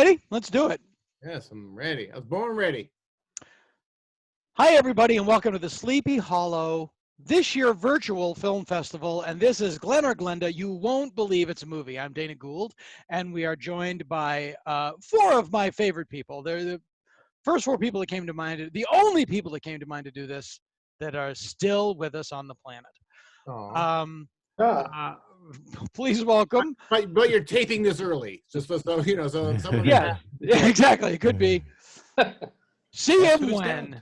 ready? Let's do it. Yes, I'm ready. I was born ready. Hi, everybody, and welcome to the Sleepy Hollow this year virtual film festival. And this is Glen or Glenda. You won't believe it's a movie. I'm Dana Gould, and we are joined by four of my favorite people. They're the first four people that came to mind, the only people that came to mind to do this that are still with us on the planet. Please welcome. But you're taping this early, just so you know. So someone yeah, exactly. It could be. See him when.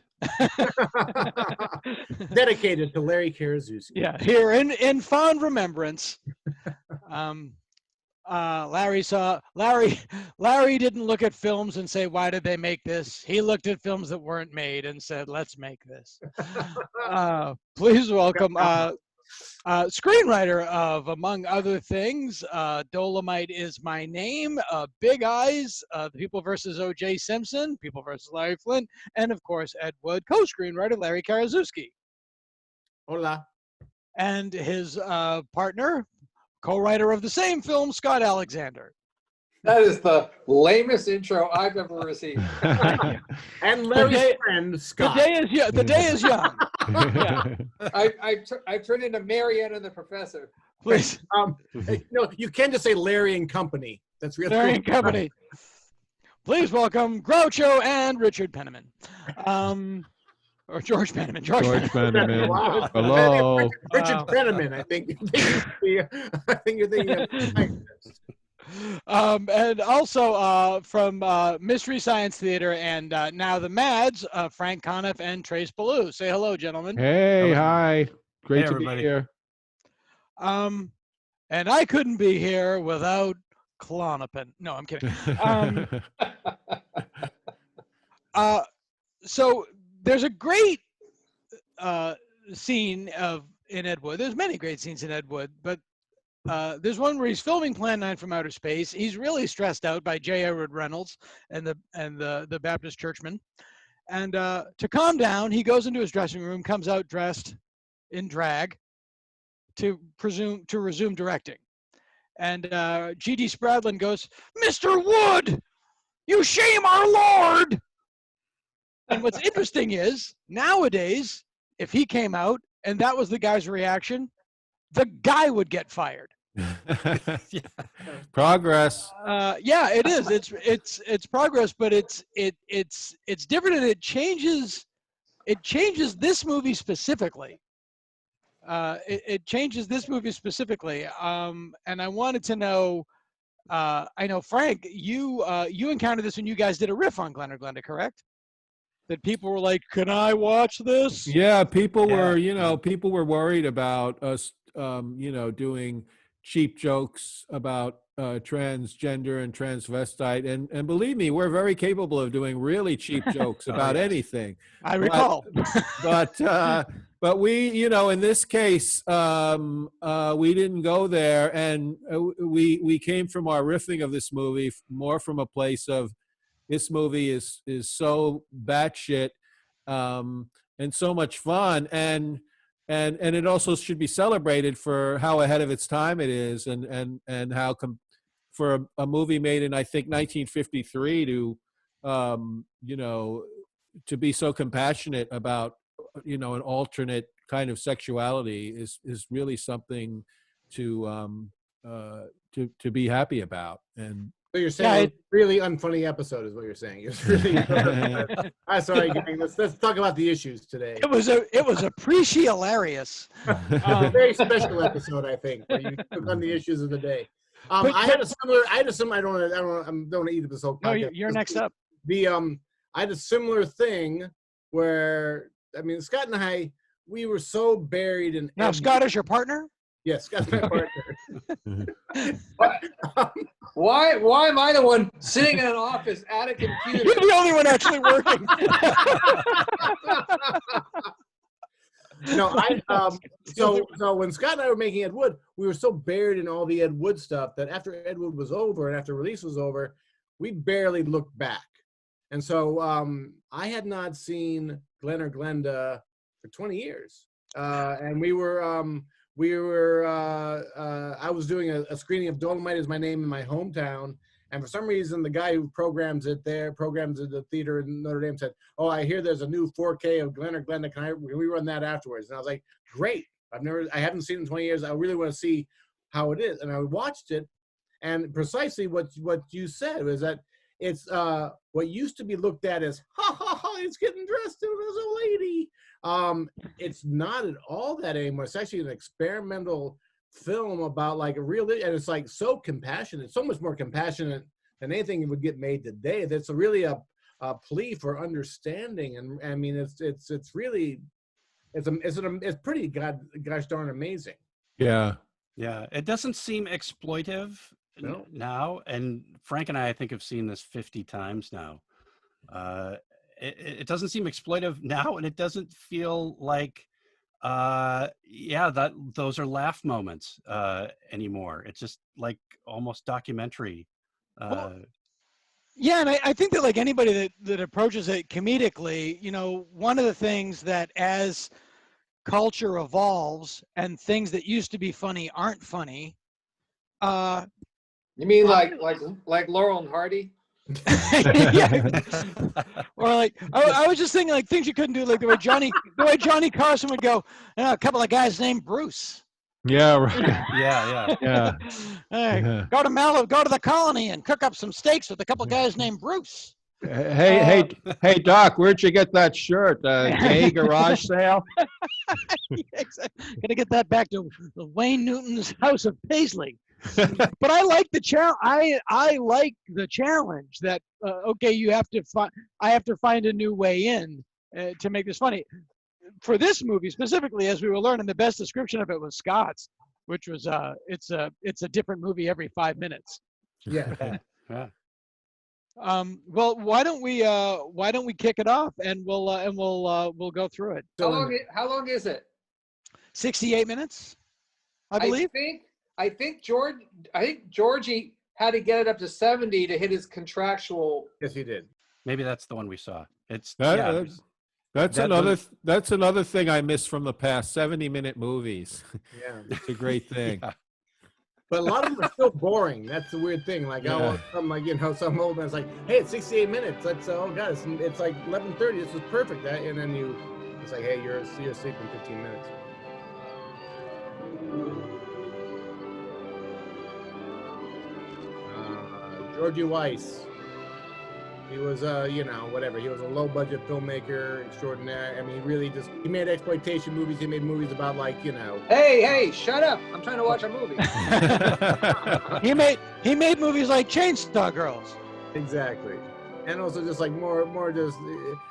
Dedicated to Larry Karaszweski. Yeah, here in fond remembrance. Larry didn't look at films and say, why did they make this? He looked at films that weren't made and said, let's make this. Please welcome screenwriter of, among other things, Dolomite Is My Name, Big Eyes, The People versus O.J. Simpson, People versus Larry Flint, and of course, Ed Wood, co-screenwriter Larry Karaszweski. Hola. And his partner, co-writer of the same film, Scott Alexander. That is the lamest intro I've ever received. And Larry's friend, Scott. The day is young. Yeah. I turned into Marianne and the Professor. Please. No, you can just say Larry and Company. That's really Larry and Company. Please welcome Groucho and Richard Penniman. Or George Penniman. George Penniman. Wow. Hello. Richard Penniman, I think you're thinking of. And also from Mystery Science Theater and now the Mads, Frank Conniff and Trace Beaulieu. Say hello, gentlemen. Hey, hi. Great to everybody. be here. And I couldn't be here without Clonopin. No, I'm kidding. So there's a great scene in Ed Wood. There's many great scenes in Ed Wood, but there's one where he's filming Plan 9 from Outer Space. He's really stressed out by J. Edward Reynolds and the Baptist churchman. And to calm down, he goes into his dressing room, comes out dressed in drag to resume directing. And G.D. Spradlin goes, "Mr. Wood, you shame our Lord!" And what's interesting is, nowadays, if he came out and that was the guy's reaction, the guy would get fired. Yeah. Progress. Yeah, it is. It's progress, but it's different, and it changes this movie specifically. It changes this movie specifically. And I wanted to know. I know, Frank, you encountered this when you guys did a riff on Glen or Glenda, correct? That people were like, "Can I watch this?" Yeah, people were worried about us, doing cheap jokes about transgender and transvestite, and believe me, we're very capable of doing really cheap jokes about anything. I recall. But we, in this case, we didn't go there, and we came from our riffing of this movie more from a place of, this movie is so batshit and so much fun, and it also should be celebrated for how ahead of its time it is, and how for a movie made in, I think, 1953 to be so compassionate about an alternate kind of sexuality is really something to be happy about. And So you're saying it's a really unfunny episode, is what you're saying. It's really. I'm sorry, gang. Let's talk about the issues today. It was appreciate-hilarious. A very special episode, I think, where you took on the issues of the day. I had a similar. I don't want to eat this whole. No, you're next up. I had a similar thing where, Scott and I, we were so buried in. Now, Scott is your partner? Yes, Scott's my partner. Why am I the one sitting in an office at a computer? You're the only one actually working. No, so when Scott and I were making Ed Wood, we were so buried in all the Ed Wood stuff that after Ed Wood was over and after release was over, we barely looked back. And so I had not seen Glen or Glenda for 20 years. And I was doing a screening of Dolomite Is My Name in my hometown, And for some reason, the guy who programs it at the theater in Notre Dame said, "Oh, I hear there's a new 4K of Glen or Glenda. Can we run that afterwards?" And I was like, "Great! I haven't seen it in 20 years. I really want to see how it is." And I watched it, and precisely what you said was that it's what used to be looked at as ha ha ha, it's getting dressed as a lady. It's not at all that anymore. It's actually an experimental film about like a real, and it's like so compassionate, so much more compassionate than anything that would get made today. That's really a plea for understanding, and I mean it's really it's pretty gosh darn amazing. Yeah. Yeah, it doesn't seem exploitive now, and Frank and I think have seen this 50 times now. It doesn't seem exploitive now, and it doesn't feel like those are laugh moments anymore. It's just like almost documentary. Yeah, and I think that like anybody that approaches it comedically, you know, one of the things that as culture evolves and things that used to be funny aren't funny. You mean like Laurel and Hardy? Yeah. Or like I was just thinking like things you couldn't do, like the way Johnny Carson would go, a couple of guys named Bruce. Yeah, right. Yeah. Hey, go to the colony and cook up some steaks with a couple of guys named Bruce. Hey, Doc, where'd you get that shirt? Gay garage sale? Yeah, exactly. Gonna get that back to Wayne Newton's House of Paisley. But I like the challenge. I like the challenge that okay, I have to find a new way in to make this funny. For this movie specifically, as we were learning, the best description of it was Scott's, which was it's a different movie every 5 minutes. Yeah. Well, why don't we kick it off and we'll go through it. How long is it? 68 minutes, I believe. I think Georgie had to get it up to 70 to hit his contractual. Yes, he did. Maybe that's the one we saw. That's another thing I miss from the past. 70-minute movies. Yeah, it's a great thing. Yeah. But a lot of them are still boring. That's the weird thing. Like I'm like, you know, some old man's like, "Hey, it's 68 minutes. That's oh god, it's like 11:30. This is perfect." And then it's like, "Hey, you're asleep in 15 minutes." Georgie Weiss. He was, you know, whatever. He was a low-budget filmmaker extraordinaire. I mean, he made exploitation movies. He made movies about, like, you know. Hey, shut up! I'm trying to watch a movie. he made movies like Chainsaw Girls. Exactly, and also just like more just.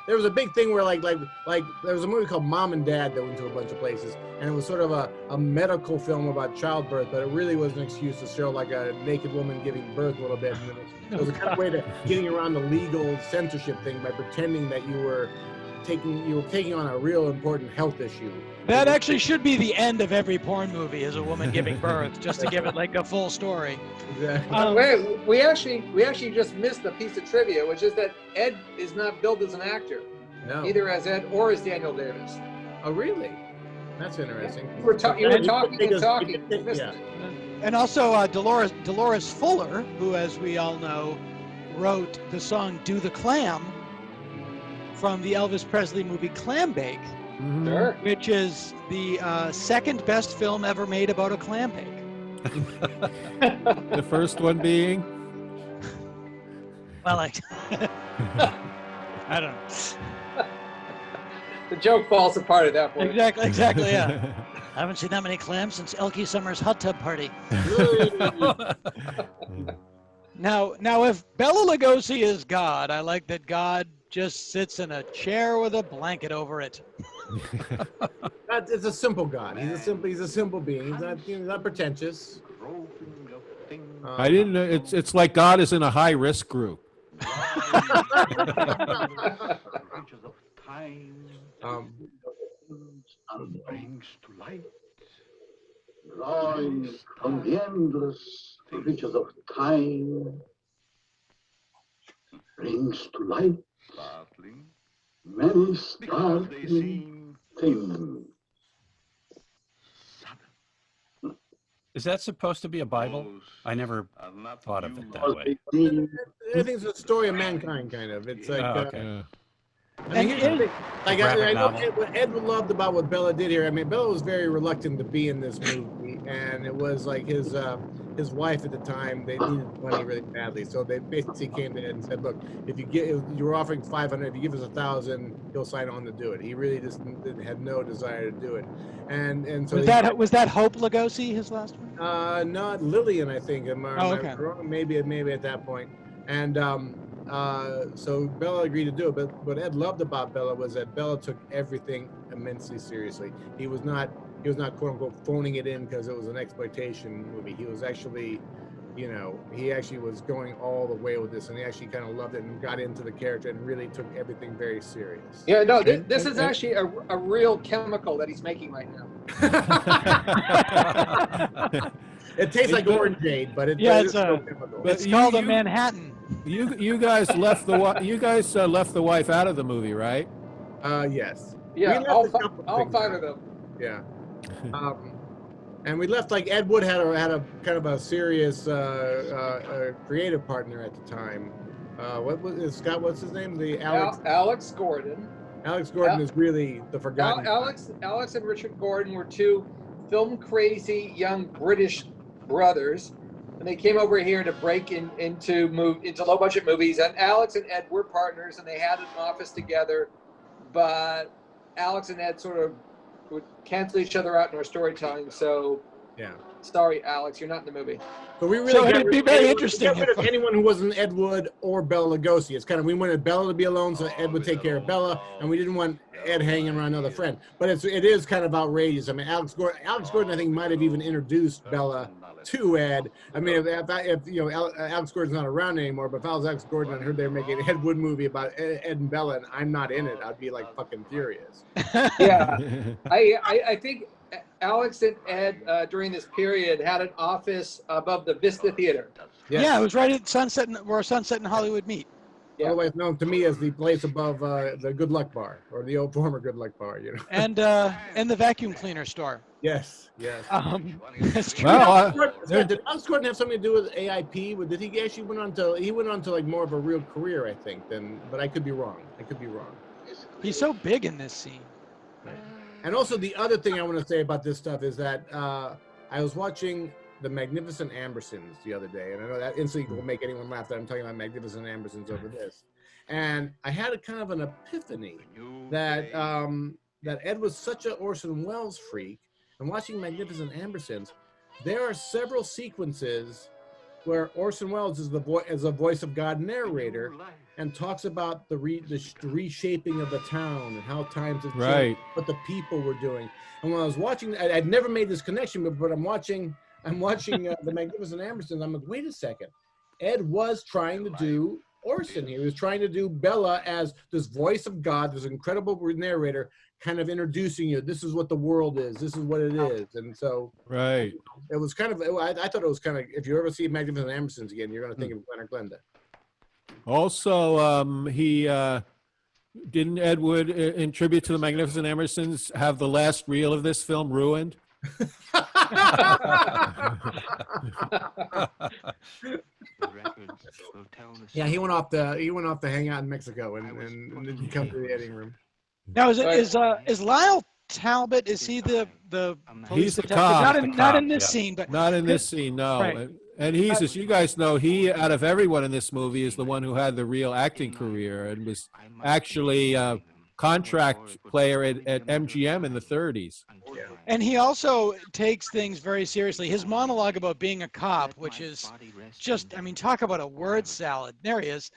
There was a big thing where like there was a movie called Mom and Dad that went to a bunch of places, and it was sort of a medical film about childbirth, but it really was an excuse to show like a naked woman giving birth a little bit. And it was a kind of way to getting around the legal censorship thing by pretending that you were taking on a real important health issue. That actually should be the end of every porn movie, is a woman giving birth, just to give it like a full story. Exactly. Wait, we actually just missed a piece of trivia, which is that Ed is not billed as an actor. No. Either as Ed or as Daniel Davis. Oh, really? That's interesting. You were talking and talking. Yeah. And also Dolores Fuller, who, as we all know, wrote the song "Do the Clam" from the Elvis Presley movie Clam Bake, Sure. which is the second best film ever made about a clam bake. The first one being? Well, I don't know. The joke falls apart at that point. Exactly, yeah. I haven't seen that many clams since Elkie Summer's hot tub party. Now, if Bela Lugosi is God, I like that God just sits in a chair with a blanket over it. It's a simple God. He's a simple being. He's not pretentious. I didn't know. It's like God is in a high-risk group. Brings to light, drawing from the endless reaches of time, brings to light many startling things. Is that supposed to be a Bible? I never thought of it that way. I think it's a story of mankind, kind of. It's like, Okay. I mean, here's the thing. Like, I know novel. what Ed loved about what Bella did here. I mean, Bella was very reluctant to be in this movie, and it was like his wife at the time. They needed money really badly, so they basically came to Ed and said, "Look, if you're offering 500, if you give us 1,000, he'll sign on to do it." He really just had no desire to do it, and so was that Hope Lugosi his last one? not Lillian, I think. Am I okay. wrong? Maybe at that point, and. So Bella agreed to do it, but what Ed loved about Bella was that Bella took everything immensely seriously. He was not quote unquote phoning it in because it was an exploitation movie. He was actually, he actually was going all the way with this, and he actually kind of loved it and got into the character and really took everything very serious. Yeah, no, this is actually a real chemical that he's making right now. It tastes like orangeade, but it's chemical. called a Manhattan. You guys left the wife out of the movie, right? Yes. Yeah, all 5 of them. Yeah. And we left, like, Ed Wood had a kind of a serious creative partner at the time. Scott? What's his name? Alex Gordon. Alex Gordon is really the forgotten. Alex and Richard Gordon were 2 film crazy young British brothers, and they came over here to break into low budget movies. And Alex and Ed were partners, and they had an office together, but Alex and Ed sort of would cancel each other out in our storytelling. So, yeah. Sorry, Alex, you're not in the movie. So we really it'd be very interesting. Get rid of anyone who wasn't Ed Wood or Bela Lugosi. It's kind of, we wanted Bella to be alone, so Ed would take care of Bella, and we didn't want Ed hanging around another friend. But it is kind of outrageous. I mean, Alex Gordon, I think, might have even introduced Bella to Ed. I mean, if Alex Gordon's not around anymore, but if I was Alex Gordon and I heard they were making an Ed Wood movie about Ed and Bella, and I'm not in it, I'd be like fucking furious. Yeah, I think Alex and Ed during this period had an office above the Vista Theater. Yes. Yeah, it was right at Sunset, where Sunset and Hollywood meet. Yeah. Otherwise known to me as the place above the Good Luck Bar, or the old former Good Luck Bar, And the vacuum cleaner store. Yes, yes. That's true. Well, Did Alex Gordon have something to do with AIP? Did he actually went on to like more of a real career, I think, but I could be wrong. He's so big in this scene. And also the other thing I want to say about this stuff is that I was watching The Magnificent Ambersons the other day, and I know that instantly will make anyone laugh that I'm talking about Magnificent Ambersons over this. And I had a kind of an epiphany that Ed was such an Orson Welles freak, and watching Magnificent Ambersons, there are several sequences where Orson Welles is a voice of God narrator and talks about the reshaping of the town and how times have changed, what the people were doing. And when I was watching, I'd never made this connection, but I'm watching The Magnificent Ambersons. I'm like, wait a second. Ed was trying to do Orson here. He was trying to do Bella as this voice of God, this incredible narrator, kind of introducing you. This is what the world is. This is what it is. And so, right. It was kind of. I thought it was kind of. If you ever see Magnificent Ambersons again, you're going to think of Glen or Glenda. Also, he didn't Ed Wood, in tribute to the Magnificent Ambersons, have the last reel of this film ruined? Yeah, he went off to hang out in Mexico and didn't come to the editing room. Now is Lyle Talbot? Is he the He's the detective? cop. Not in this scene, but not in this scene. No. Right. And he's, as you guys know, he, out of everyone in this movie, is the one who had the real acting career and was actually a contract player at MGM in the 30s. And he also takes things very seriously. His monologue about being a cop, which is just, I mean, talk about a word salad. There he is.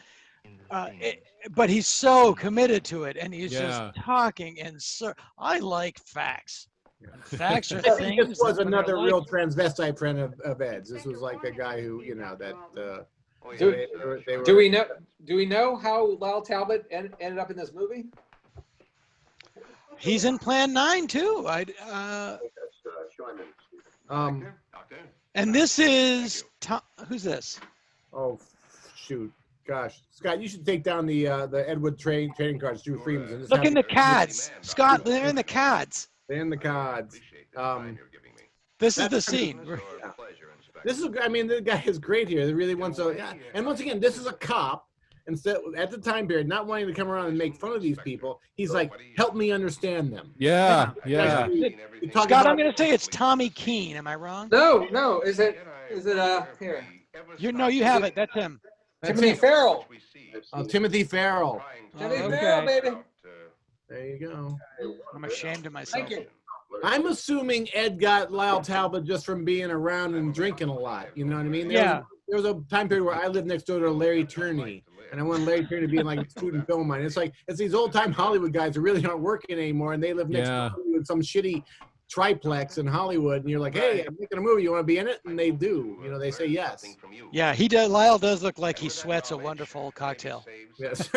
But he's so committed to it, and he's just talking. And so I like facts. Facts are I think things. this was another real transvestite friend of Ed's. This was like a guy who, Do we know how Lyle Talbot ended up in this movie? He's in Plan 9 too. And this is who's this? Oh, shoot. Gosh, Scott, you should take down the Edward trading cards, Drew Freeman's. Look in the cards, Scott. They're in the cards. They're in the cards. This is That's the scene. This is, I mean, the guy is great here. They really wants to, yeah. And once again, this is a cop. Instead, at the time period, not wanting to come around and make fun of these people, he's like, help me understand them. Yeah, yeah. Scott, I'm going to say it's Tommy Keene. Am I wrong? No. Is it here? You have it. That's him. Timothy Farrell. Oh, Timothy Farrell. Timothy okay. Farrell, baby. There you go. I'm ashamed of myself. Thank you. I'm assuming Ed got Lyle Talbot just from being around and drinking a lot. You know what I mean? There was a time period where I lived next door to Larry Turney, and I wanted Larry Turney to be like a student film mine. It's like, it's these old time Hollywood guys who really aren't working anymore, and they live next door to some shitty triplex in Hollywood, and you're like, hey, I'm making a movie, you want to be in it? And they do. You know, they say yes. Yeah, he does. Lyle does look like he sweats a wonderful cocktail. Yes.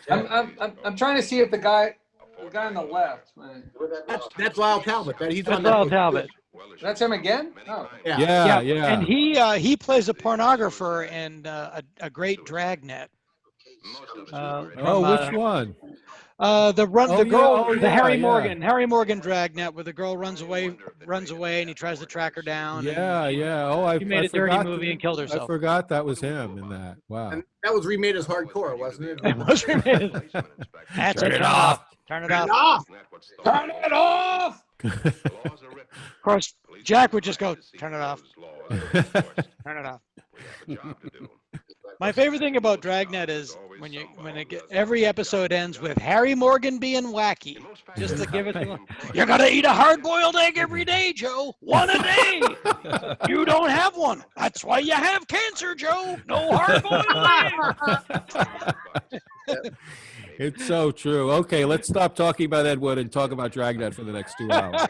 I'm trying to see if the guy on the left. That's Lyle Talbot. He's That's on Lyle that. Talbot. That's him again? Oh. Yeah. And he plays a pornographer and a great dragnet. Which one? The Harry Morgan dragnet, where the girl runs away, and he tries to track her down. Yeah. Oh, he made a dirty movie and killed herself. I forgot that was him in that. Wow. And that was remade as hardcore, wasn't it? It was remade. Turn it off. Turn it off. Turn it off! Of course, Jack would just go, turn it off. Turn it off. My favorite thing about Dragnet is every episode ends with Harry Morgan being wacky, just to give it. You're gonna eat a hard-boiled egg every day, Joe. One a day. You don't have one. That's why you have cancer, Joe. No hard-boiled egg. It's so true. Okay, let's stop talking about Ed Wood and talk about Dragnet for the next 2 hours.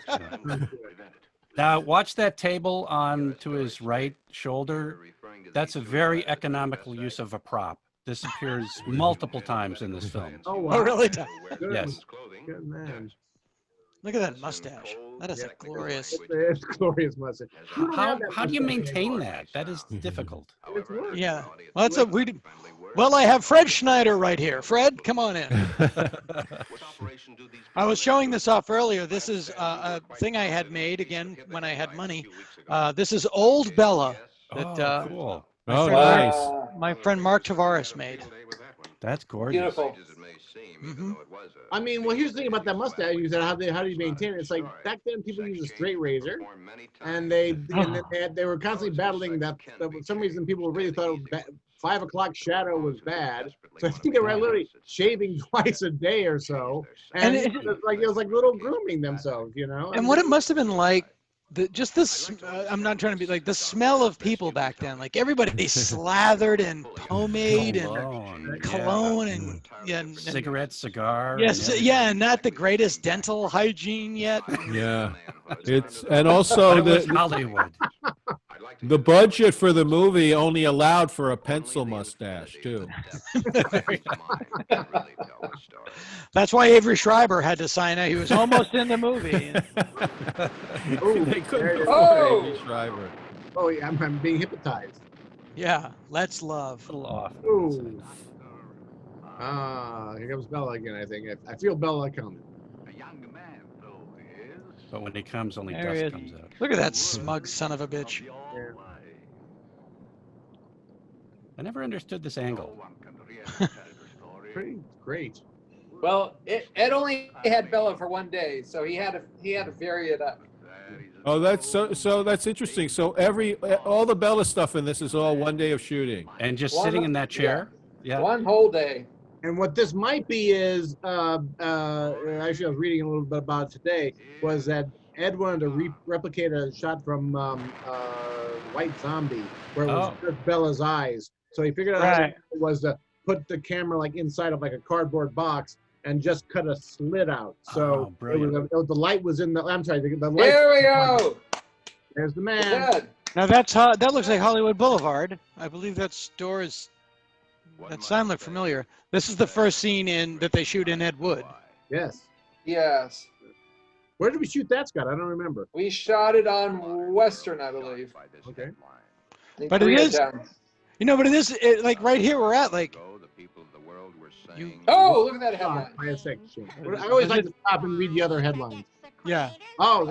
Now, watch that table on to his right shoulder. That's a very economical use of a prop. This appears multiple times in this film. Oh, wow. Oh, really? Yes. Good man. Look at that mustache. That is a glorious. It's a glorious mustache. How do you maintain that? That is difficult. Yeah. Well, I have Fred Schneider right here. Fred, come on in. I was showing this off earlier. This is a thing I had made again when I had money. This is Old Bella that Cool. my friend Mark Tavares made. That's gorgeous. Beautiful. Mm-hmm. I mean, well, here's the thing about that mustache. You said how do you maintain it? It's like back then people used a straight razor, and they were constantly battling that. For some reason, people really thought 5 o'clock shadow was bad. So I think they were literally shaving twice a day or so, and it was like little grooming themselves, you know. And what it must have been like. I'm not trying to be like the smell of people back then. Like everybody slathered in pomade and cologne and cigarette, cigar. Yes, and not the greatest dental hygiene yet. Yeah, and also Hollywood. The budget for the movie only allowed for a pencil mustache too. That's why Avery Schreiber had to sign it. He was almost in the movie. They couldn't afford Avery Schreiber. Oh yeah, I'm being hypnotized. Yeah, let's love. A little off. Ooh. Here comes Bella again. I think I feel Bella coming. But when he comes, only There he dust is. comes out. Look at that smug son of a bitch. I never understood this angle. Pretty great. Well, Ed only had Bella for 1 day, so he had to vary it up. Oh, that's so that's interesting. So all the Bella stuff in this is all 1 day of shooting. And just sitting in that chair? Yeah. 1 whole day. And what this might be is, actually I was reading a little bit about it today, was that Ed wanted to replicate a shot from White Zombie, where it was just Bella's eyes. So he figured out how it was to put the camera like inside of like a cardboard box and just cut a slit out. So the light was in the, I'm sorry, the light. There we go. There's the man. Good. Now that looks like Hollywood Boulevard. I believe that store is. That sign looked familiar. This is the first scene that they shoot in Ed Wood. Yes. Yes. Where did we shoot that, Scott? I don't remember. We shot it on Western, I believe. Okay. But it is, but it is like right here we're at like. Oh, look at that headline. I always like to stop and read the other headlines. Yeah. Oh,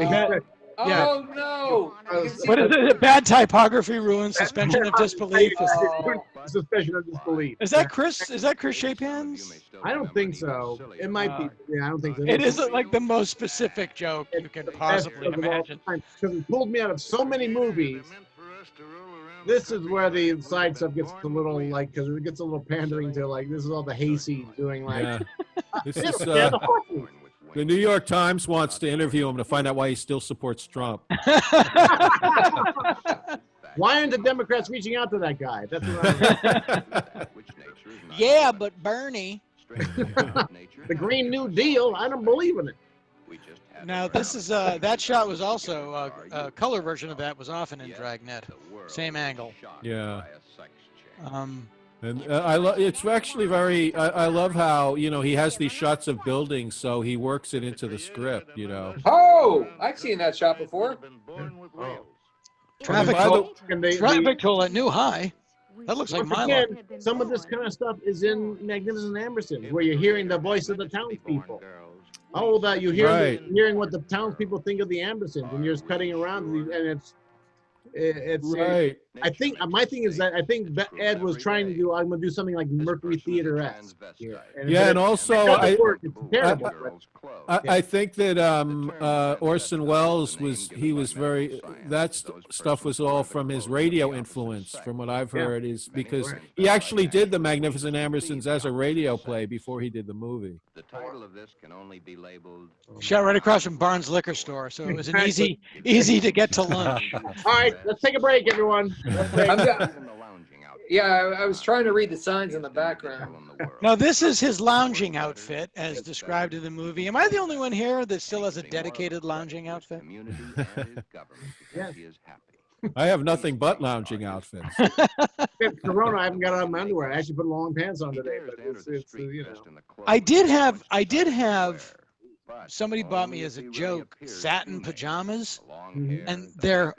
Oh no! You can see What is the- it? Bad typography ruins suspension of disbelief. Suspension of disbelief. Is that Chris? Is that Chris Shapehans? I don't think so. It might be. Yeah, I don't think so. It isn't like the most specific joke you can possibly imagine. Because it pulled me out of so many movies. This is where the side stuff gets a little like, because it gets a little pandering to like, this is all the hayseed doing like. Yeah. This is, the New York Times wants to interview him to find out why he still supports Trump. Why aren't the Democrats reaching out to that guy? That's what Yeah, but Bernie. The Green New Deal. I don't believe in it. Now this is that shot was also a color version of that was often in Dragnet, same angle. Yeah. And it's actually very. I love how he has these shots of buildings, so he works it into the script. Oh, I've seen that shot before. Traffic toll at new high. That looks like Milo. Again, some of this kind of stuff is in Magnificent Amberson, where you're hearing the voice of the townspeople. Oh, that you hear hearing what the townspeople think of the Ambersons, and you're just cutting around, and it's right. I think my thing is that I think Ed was trying to do. I'm going to do something like Mercury Theater-esque. And also I it's think that Orson Welles was very that stuff was all from his radio influence, from what I've heard, is because he actually did the Magnificent Ambersons as a radio play before he did the movie. The title of this can only be labeled Shot right across from Barnes Liquor Store, so it was an easy to get to lunch. All right, let's take a break, everyone. Yeah, I was trying to read the signs in the background. Now this is his lounging outfit as described in the movie. Am I the only one here that still has a dedicated lounging outfit? I have nothing but lounging outfits. Corona, I haven't got on my underwear. I actually put long pants on today, but it's I did have somebody bought me as a joke satin pajamas, and they're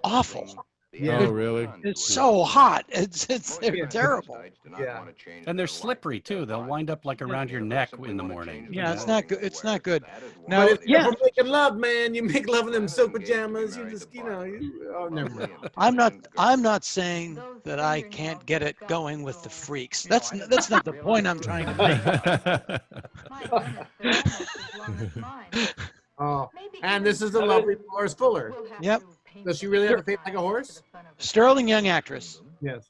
awful. Oh, really? It's so hot. They're terrible. Yeah. And they're slippery too. They'll wind up like around your neck in the morning. Yeah, it's not good. It's not good. Now, But for making love, man, you make love in them silk pajamas. You just, oh, never mind. I'm not saying that I can't get it going with the freaks. That's not the point I'm trying to make. Oh, and this is the lovely Doris Fuller. Yep. Does she really have a face like a horse? Sterling young actress. Yes.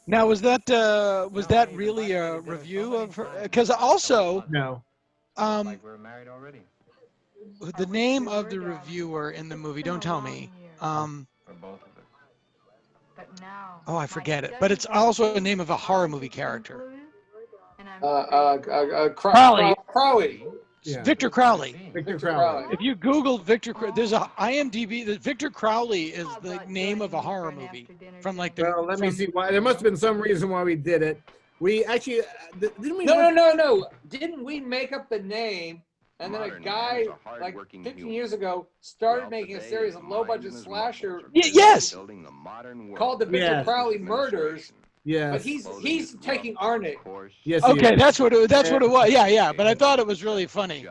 Now, was that really a review of her? Because also, No. we're married already. The name of the reviewer in the movie, don't tell me. For both of us. Oh, I forget it. But it's also the name of a horror movie character. Crowley. Yeah. Victor Crowley. Victor Crowley. If you Google Victor, there's a IMDb that Victor Crowley is the name of a horror movie from like the. Well, let me see. Why there must have been some reason why we did it. We actually didn't we? No. Didn't we make up the name? And then a guy, like 15 years ago, started making a series of low-budget slasher. Yes. Called the Victor Crowley Murders. Yeah. But he's taking our name. Yes. Okay, that's what it was. Yeah. But I thought it was really funny.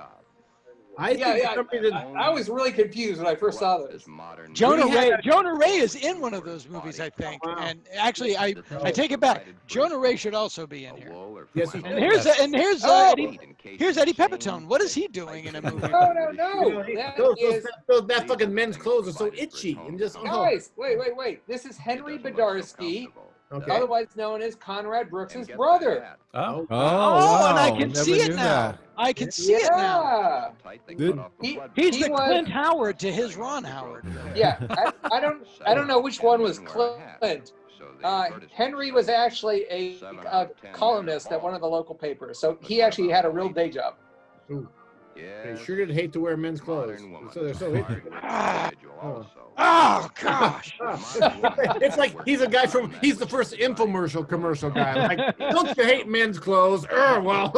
I was really confused when I first saw this. Jonah Ray is in one of those movies, I think. Wow. And actually, I take it back. Jonah Ray should also be in here. Yes. And here's Eddie Pepitone. What is he doing in a movie? No. That fucking men's clothes are so itchy and just. Guys, wait. This is Henry Badarsky. Okay. Otherwise known as Conrad Brooks's brother. Oh, wow. And I can Never see it knew now. that. I can see it now. He's the was, Clint Howard to his Ron Howard. Yeah, I don't know which one was Clint. Henry was actually a columnist at one of the local papers, so he actually had a real day job. They sure did hate to wear men's clothes. So they're so itchy. Oh gosh! It's like he's the first infomercial commercial guy. Like, don't you hate men's clothes? Well,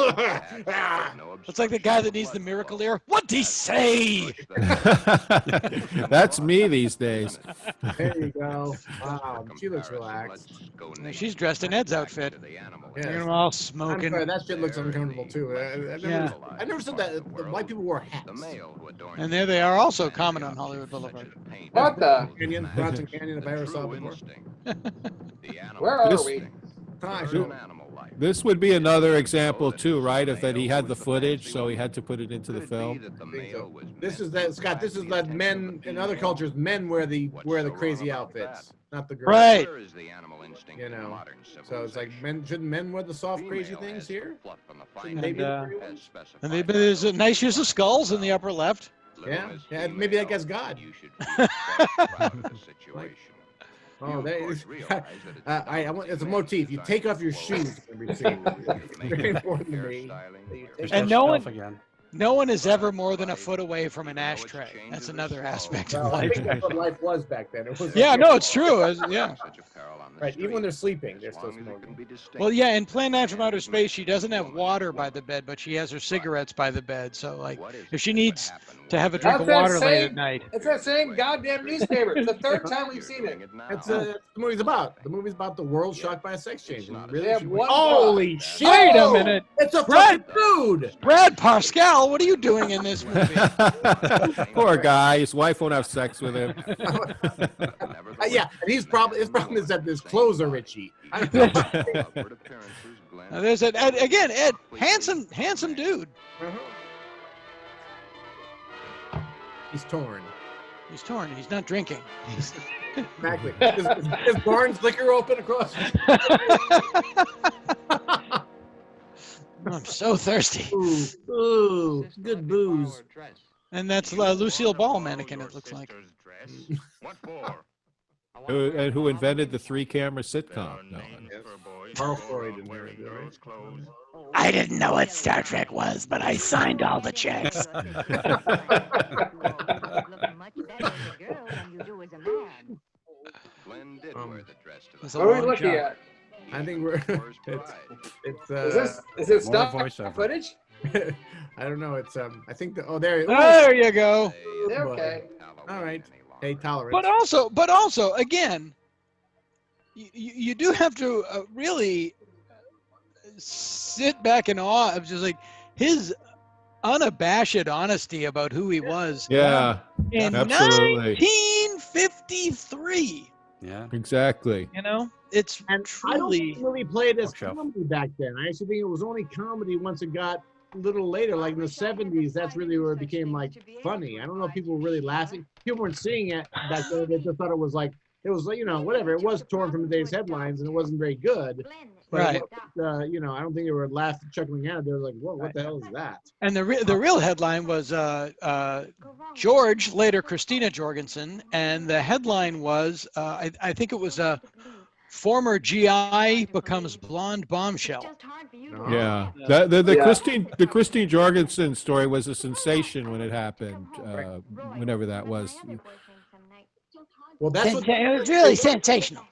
It's like the guy that needs the miracle ear. What'd he say? That's me these days. there you go. Wow, she looks relaxed. She's dressed in Ed's outfit. Yes. They're all I'm smoking. sorry, that shit looks uncomfortable too. I never said that white people wore hats. And there they are, also common on Hollywood Boulevard. What the? Canyon, Bronson Canyon, if I ever saw it before. Where are This- we? Hi, This would be another example too, right? Of that he had the footage, so he had to put it into the film. This is that, Scott. This is that men in other cultures, men wear the crazy outfits, not the girls. Right. You know, so it's like shouldn't men wear the soft, crazy things here? Shouldn't they And, be the free ones? there's a nice use of skulls in the upper left. Yeah, maybe that guy's God. Oh, it's a motif. You take off your shoes every scene. Very important to me. And no one, Again. no one is ever more than a foot away from an ashtray. That's another aspect of Well, I life. think that's what life was back then. It was Yeah, no, it's true. Yeah. Right, even when they're sleeping, they're still smoking. Well, yeah, in Plan 9 from Outer Space, she doesn't have water by the bed, but she has her cigarettes by the bed. So, like, if she needs to have a drink of That's that water late same- at night. It's that same goddamn newspaper. It's the third time we've seen it. That's the movie's about. The movie's about the world shocked by a sex change. And really, They have she- one holy book. shit! Wait a minute. It's a Brad- fucking dude. Brad Pascal, what are you doing in this movie? Poor guy. His wife won't have sex with him. Yeah, and his problem is that his clothes are itchy. Now, there's again, Ed, handsome dude. He's torn. He's torn. He's not drinking. Exactly. Is Barnes liquor open across? I'm so thirsty. Ooh, good booze. And that's Lucille Ball mannequin, it looks like. Who invented the 3-camera sitcom? No. Carl Freud in there, right? I didn't know what Star Trek was, but I signed all the checks. It's a What are we long looking shot. at? I think we're. Is this More stock voiceover. footage? I don't know. It's I think there. Ooh, There you go. Okay. all right. Hey, tolerance. But also, again, you do have to really sit back in awe of just like his unabashed honesty about who he was Yeah, in absolutely. 1953. Yeah. exactly. You know, it's And I don't think truly. the movie played as Bookshelf. comedy back then. I actually think it was only comedy once it got a little later, like in the 70s. That's really where it became like funny. I don't know if people were really laughing. People weren't seeing it back then. They just thought it was like, whatever. It was torn from the day's headlines and it wasn't very good. But Right. it wasn't, I don't think they were laughing, chuckling at it. They were like, whoa, what the hell is that? And the real headline was George, later Christina Jorgensen, and the headline was I think it was a former GI becomes blonde bombshell. No. Yeah, the Yeah. Christine Jorgensen story was a sensation when it happened. Whenever that was. Well, that's what It was really sensational.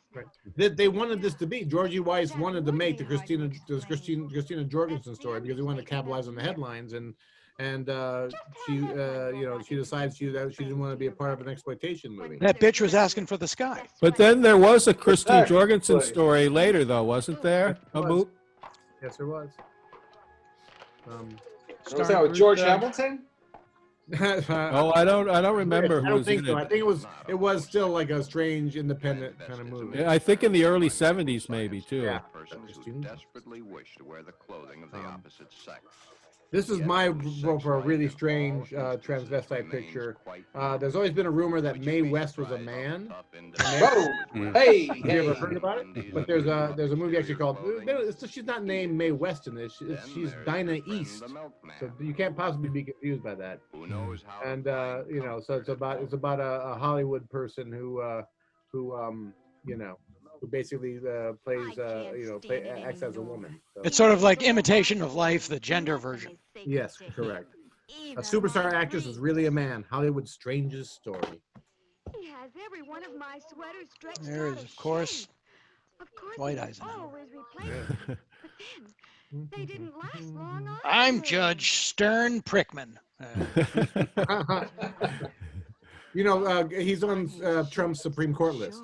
they wanted this to be. Georgie Weiss wanted to make the Christina Jorgensen story because he wanted to capitalize on the headlines, and she decided she didn't want to be a part of an exploitation movie. That bitch was asking for the sky. But then there was a Christine Exactly. Jorgensen story later, though, wasn't there? Yes, there was. Was that with George Hamilton? Oh, I don't remember I who don't was think in so. I it. think it was still like a strange independent kind of movie. Yeah, I think in the early '70s, maybe too. Yeah. Persons who desperately wish to wear the clothing of the opposite sex. This is my vote for a really strange transvestite picture. There's always been a rumor that Mae West was a man. Whoa! Hey! Have you ever heard about it? But there's a movie actually called. She's not named Mae West in this. She's Dinah East. So you can't possibly be confused by that. Who knows how? And so it's about a Hollywood person who basically acts as a woman. So, It's sort of like Imitation of Life, the gender version. yes, correct. A superstar actress is really a man. Hollywood's strangest story. every one of my sweaters stretched There out is, of of course, shape. Of course, White they Eisenhower. always replace them. But then, they didn't last long either. I'm Judge Stern Prickman. You know, he's on Trump's Supreme Court list.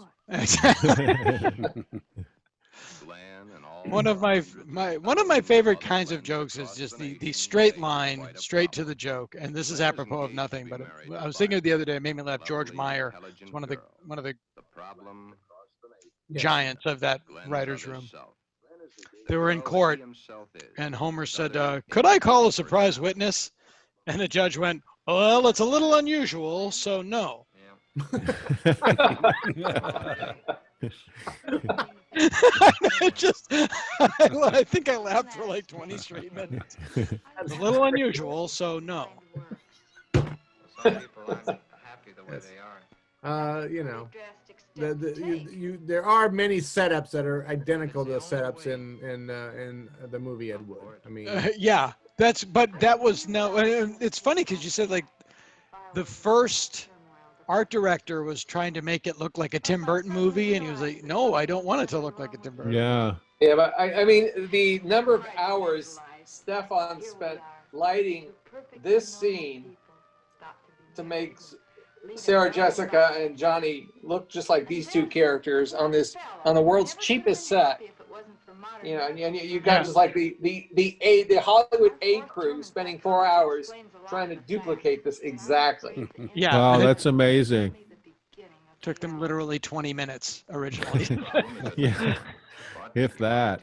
One of my favorite kinds of jokes is just the straight line, straight to the joke. And this is apropos of nothing, but I was thinking the other day, it made me laugh. George Meyer is one of the giants of that writer's room. They were in court, and Homer said, "Could I call a surprise witness?" And the judge went, "Well, it's a little unusual, so no." I think I laughed for like 20 straight minutes. It's a little unusual, so no. You know, there are many setups that are identical to the setups in the movie Ed Wood. I mean, yeah, that was no. It's funny because you said like the first art director was trying to make it look like a Tim Burton movie, and he was like, "No, I don't want it to look like a Tim Burton." Yeah. Yeah, but I mean, the number of hours Stefan spent lighting this scene to make Sarah Jessica and Johnny look just like these two characters on the world's cheapest set. You know, and you got just like the Hollywood A crew spending 4 hours trying to duplicate this exactly. Yeah. Wow, that's amazing. Took them literally 20 minutes originally. Yeah, if that.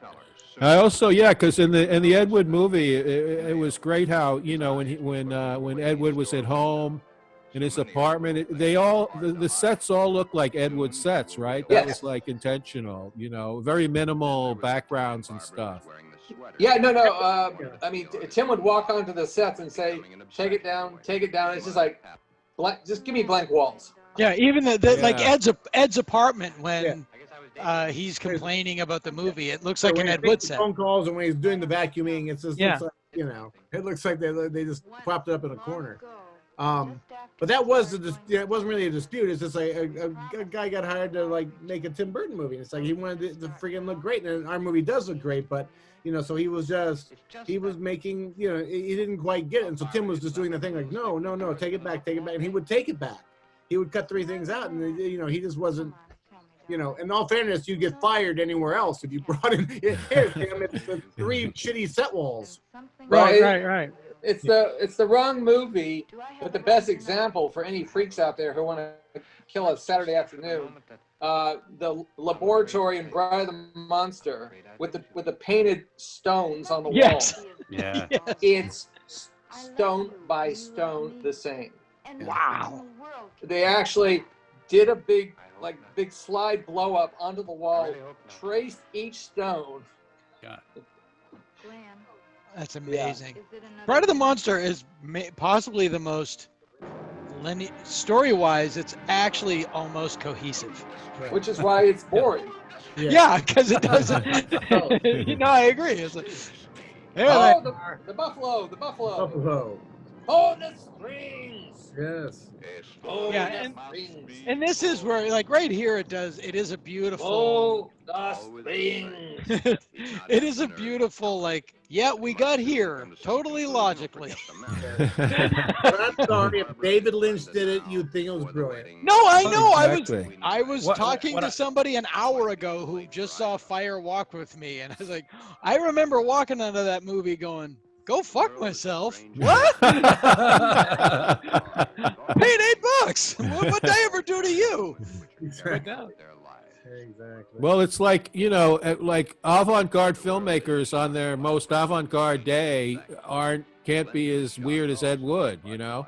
I also, yeah, because in the Ed Wood movie, it was great how, you know, when Ed Wood was at home in his apartment, the sets all looked like Ed Wood sets, right? That was like intentional, you know, very minimal backgrounds and stuff. Yeah, no. I mean, Tim would walk onto the sets and say, "Take it down, take it down." It's just like, just give me blank walls. Yeah, even like Ed's apartment when he's complaining about the movie, it looks like an Ed Wood set. Phone calls and when he's doing the vacuuming, it just looks like, you know, it looks like they just propped it up in a corner. But that was it wasn't really a dispute. It's just like a guy got hired to like make a Tim Burton movie. It's like he wanted it to freaking look great, and our movie does look great, but you know, so he was making, you know, he didn't quite get it, and so Tim was just doing the thing like, no, take it back, and he would take it back. He would cut 3 things out, and you know, he just wasn't. You know, in all fairness, you get fired anywhere else if you brought in. Here, Tim, it's the 3 shitty set walls. Right. It's the wrong movie, but the best example for any freaks out there who want to kill a Saturday afternoon. The laboratory in Bride of the Monster with the painted stones on the wall. Yeah. It's stone by stone the same. Wow. They actually did a big slide blow up onto the wall, traced each stone. God. That's amazing. Bride of the Monster is possibly the most story-wise. It's actually almost cohesive, which is why it's boring. Yeah, because it doesn't. You know, I agree. It's like, the buffalo. Oh, the strings. Yes. Oh, yeah, and this is where, like, right here, it is a beautiful. Oh, the strings. It is a beautiful, like, yeah, we got here totally logically. But I'm sorry, if David Lynch did it, you'd think it was brilliant. No, I know. Exactly. I was talking to somebody an hour ago who just saw Fire Walk with Me, and I was like, I remember walking out of that movie going, "Go fuck myself." What? Paid $8. What'd I ever do to you? Exactly. Well, it's like, you know, like avant-garde filmmakers on their most avant-garde day can't be as weird as Ed Wood, you know?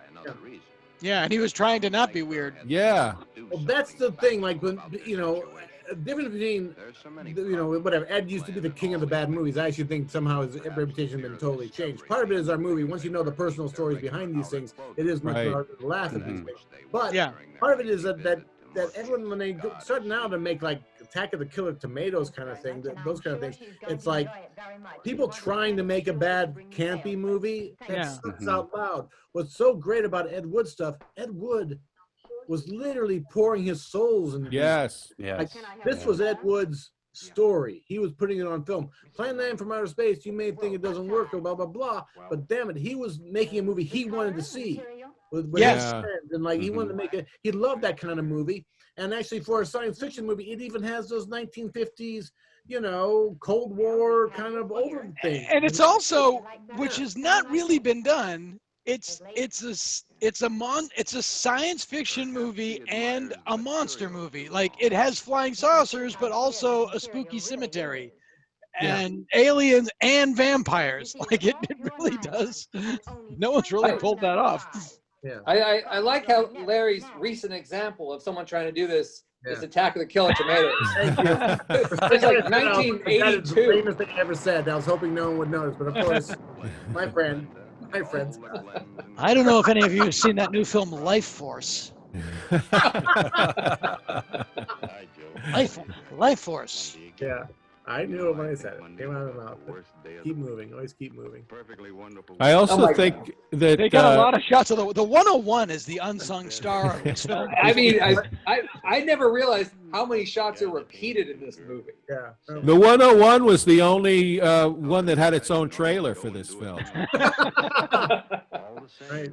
Yeah, and he was trying to not be weird. Yeah. Well, that's the thing. Like, when, you know, a difference between, you know, whatever. Ed used to be the king of the bad movies. I actually think somehow his reputation has been totally changed. Part of it is our movie. Once you know the personal stories behind these things, it is much harder to laugh at these things. But part of it is that everyone, when they start now to make like Attack of the Killer Tomatoes kind of thing, those kind of things, it's like people trying to make a bad campy movie that sucks out loud. What's so great about Ed Wood stuff, Ed Wood was literally pouring his souls into these. Yes. Like, this was Ed Wood's story. He was putting it on film. Plan 9 from Outer Space, you may think it doesn't work or blah, blah, blah, but damn it, he was making a movie he wanted to see with his friends. And like, he wanted to make it, he loved that kind of movie. And actually for a science fiction movie, it even has those 1950s, you know, Cold War kind of over thing. And it's also, which has not really been done, it's a science fiction movie and a monster movie. Like, it has flying saucers, but also a spooky cemetery and aliens and vampires. Like, it really does. No one's really pulled that off. Yeah. I like how Larry's recent example of someone trying to do this is Attack of the Killer Tomatoes. Thank you. It's like 1982. That is the lamest thing I ever said. I was hoping no one would notice, but of course, my friends. I don't know if any of you have seen that new film, Life Force. Life Force. Yeah, I knew it when I said it. Came out of my mouth. Keep moving. Always keep moving. I also think that they got a lot of shots of the 101 is the unsung star of this film. I mean, I never realized how many shots are repeated in this movie. Yeah. The 101 was the only one that had its own trailer for this film.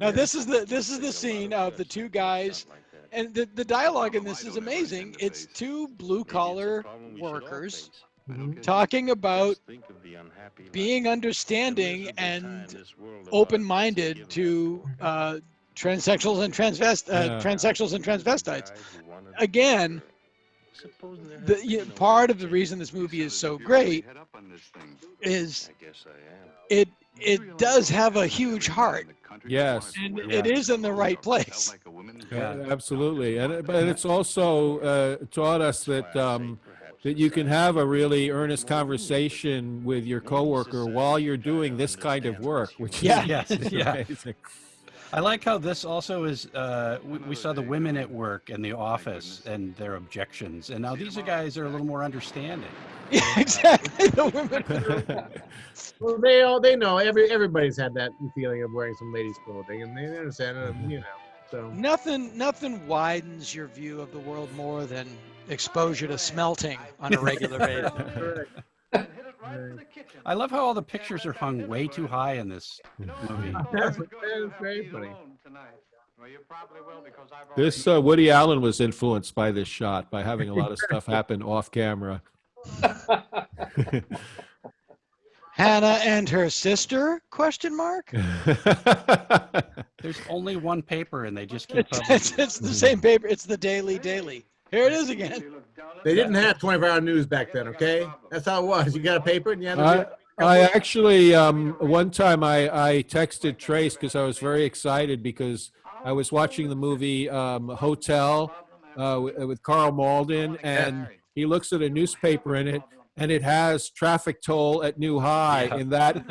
Now this is the scene of the two guys, and the dialogue in this is amazing. It's two blue-collar workers talking about being understanding and open-minded to transsexuals and transvestites. Again, part of the reason this movie is so great is it does have a huge heart. Yes, and it is in the right place. Yeah, absolutely, but it's also taught us that that you can have a really earnest conversation with your coworker while you're doing this kind of work, which is amazing. I like how this also is, we saw the women at work in the office and their objections, and now these guys are a little more understanding. Yeah, exactly. The women. Well, they know everybody's had that feeling of wearing some ladies' clothing, and they understand it, you know. So nothing widens your view of the world more than exposure to smelting on a regular basis. I love how all the pictures are hung way too high in this movie. That's very funny. This Woody Allen was influenced by this shot, by having a lot of stuff happen off camera. Hannah and her sister? Question mark. There's only one paper, and they just keep it's the same paper. It's the Daily. Here it is again. They didn't have 24-hour news back then, okay? That's how it was. You got a paper and you had to I actually, one time I texted Trace because I was very excited because I was watching the movie Hotel with Carl Malden, and he looks at a newspaper in it, and it has traffic toll at New High in that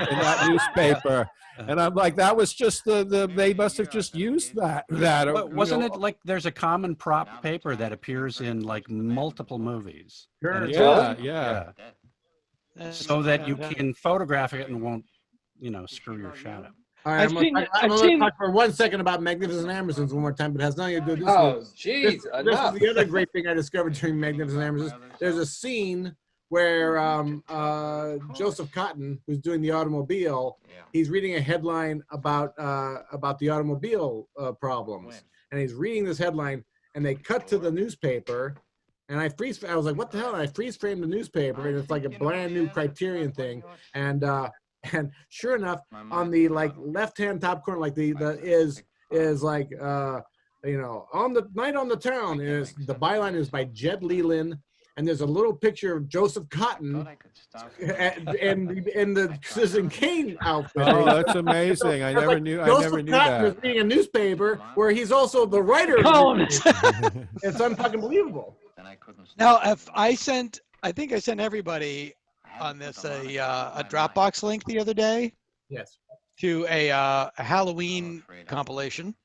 newspaper. And I'm like, that was just they must have just used that. But wasn't it like there's a common prop paper that appears in like multiple movies? Sure. Yeah. So that you can photograph it and won't, screw your shot up. All right, I'm going to talk for 1 second about Magnificent Ambersons one more time, but it has nothing to do with this. Oh, jeez, this is the other great thing I discovered during Magnificent Ambersons. There's a scene where Joseph Cotton, who's doing the automobile, he's reading a headline about the automobile problems, and he's reading this headline, and they cut to the newspaper, and I was like, what the hell? And I freeze framed the newspaper, and it's like a brand new Criterion thing, and sure enough, on the left-hand top corner, is like on the Night on the Town, is the byline is by Jed Leland. And there's a little picture of Joseph Cotton in the Citizen Kane outfit. Oh, that's amazing! I never knew Cotton that. is reading a newspaper where he's also the writer. It's unbelievable. Now, I think I sent everybody on this a Dropbox link the other day. Yes. To a Halloween compilation,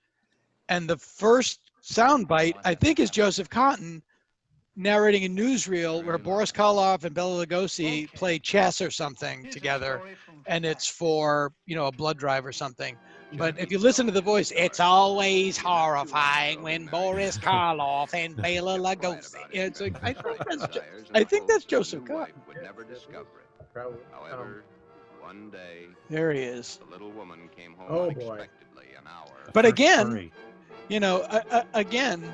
and the first soundbite I think is Joseph Cotton narrating a newsreel where Boris Karloff and Bela Lugosi play chess or something together, and it's for, you know, a blood drive or something. But if you listen to the voice, it's always horrifying when Boris Karloff and Bela Lugosi. It's like, I think that's Joseph Cotton. Would never discover it. Probably. However, one day, There he is. the little woman came home Oh, boy. unexpectedly an hour. But First again, furry. you know, again,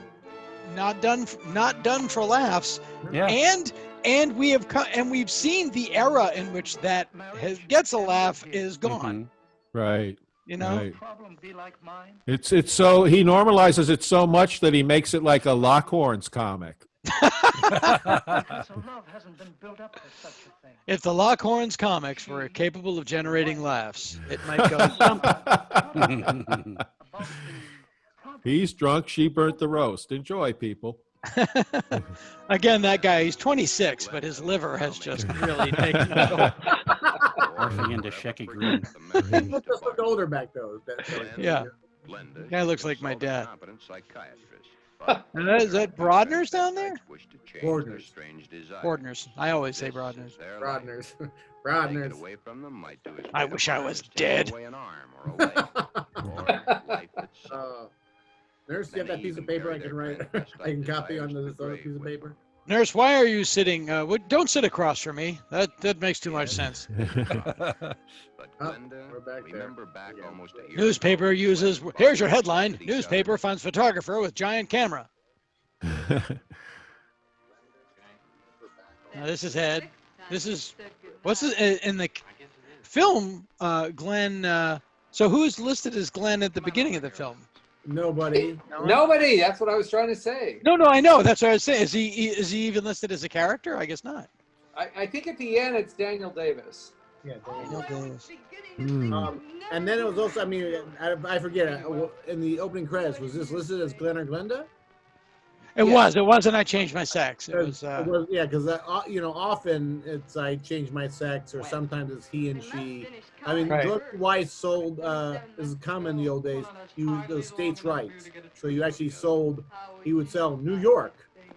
not done for laughs. Yeah. And we've seen the era in which that gets a laugh is gone. Right. You know. Right. It's so he normalizes it so much that he makes it like a Lockhorns comic. If the Lockhorns comics were capable of generating laughs, it might go something. He's drunk. She burnt the roast. Enjoy, people. Again, that guy, he's 26, but his liver has just really taken it over. Morphing into Shecky Green. He looked older back though. Yeah. Glenda, Guy looks like my dad. competent psychiatrist. Is that Brodner's down there? Brodner's. Brodner's. I always say Brodner's. Brodner's. Take it Brodner's. away from them might do his I bit wish of I harm was to take dead. away an arm or a leg, or life itself. Nurse, you have that piece of paper I can write? I can copy on this other piece of paper. Nurse, why are you sitting? Don't sit across from me. That makes too much sense. But Oh, Glenda, we're back there. remember back almost a year Newspaper uses. Here's your headline. Newspaper finds photographer with giant camera. Now, this is Ed. This is what's this, in the film. Glen. So who's listed as Glen at the beginning of the film? Nobody. Nobody. That's what I was trying to say. No, I know. That's what I was saying. Is he even listed as a character? I guess not. I think at the end it's Daniel Davis. Yeah. Daniel Davis. And then it was also, I mean, I forget, in the opening credits, was this listed as Glen or Glenda? It was. It wasn't. I changed my sex. It was. Yeah, because you know, often it's I change my sex, or sometimes it's he and she. I mean, Right. Glenn Weiss sold. This is common in the old days. Those states' rights. So you actually sold. He would sell New York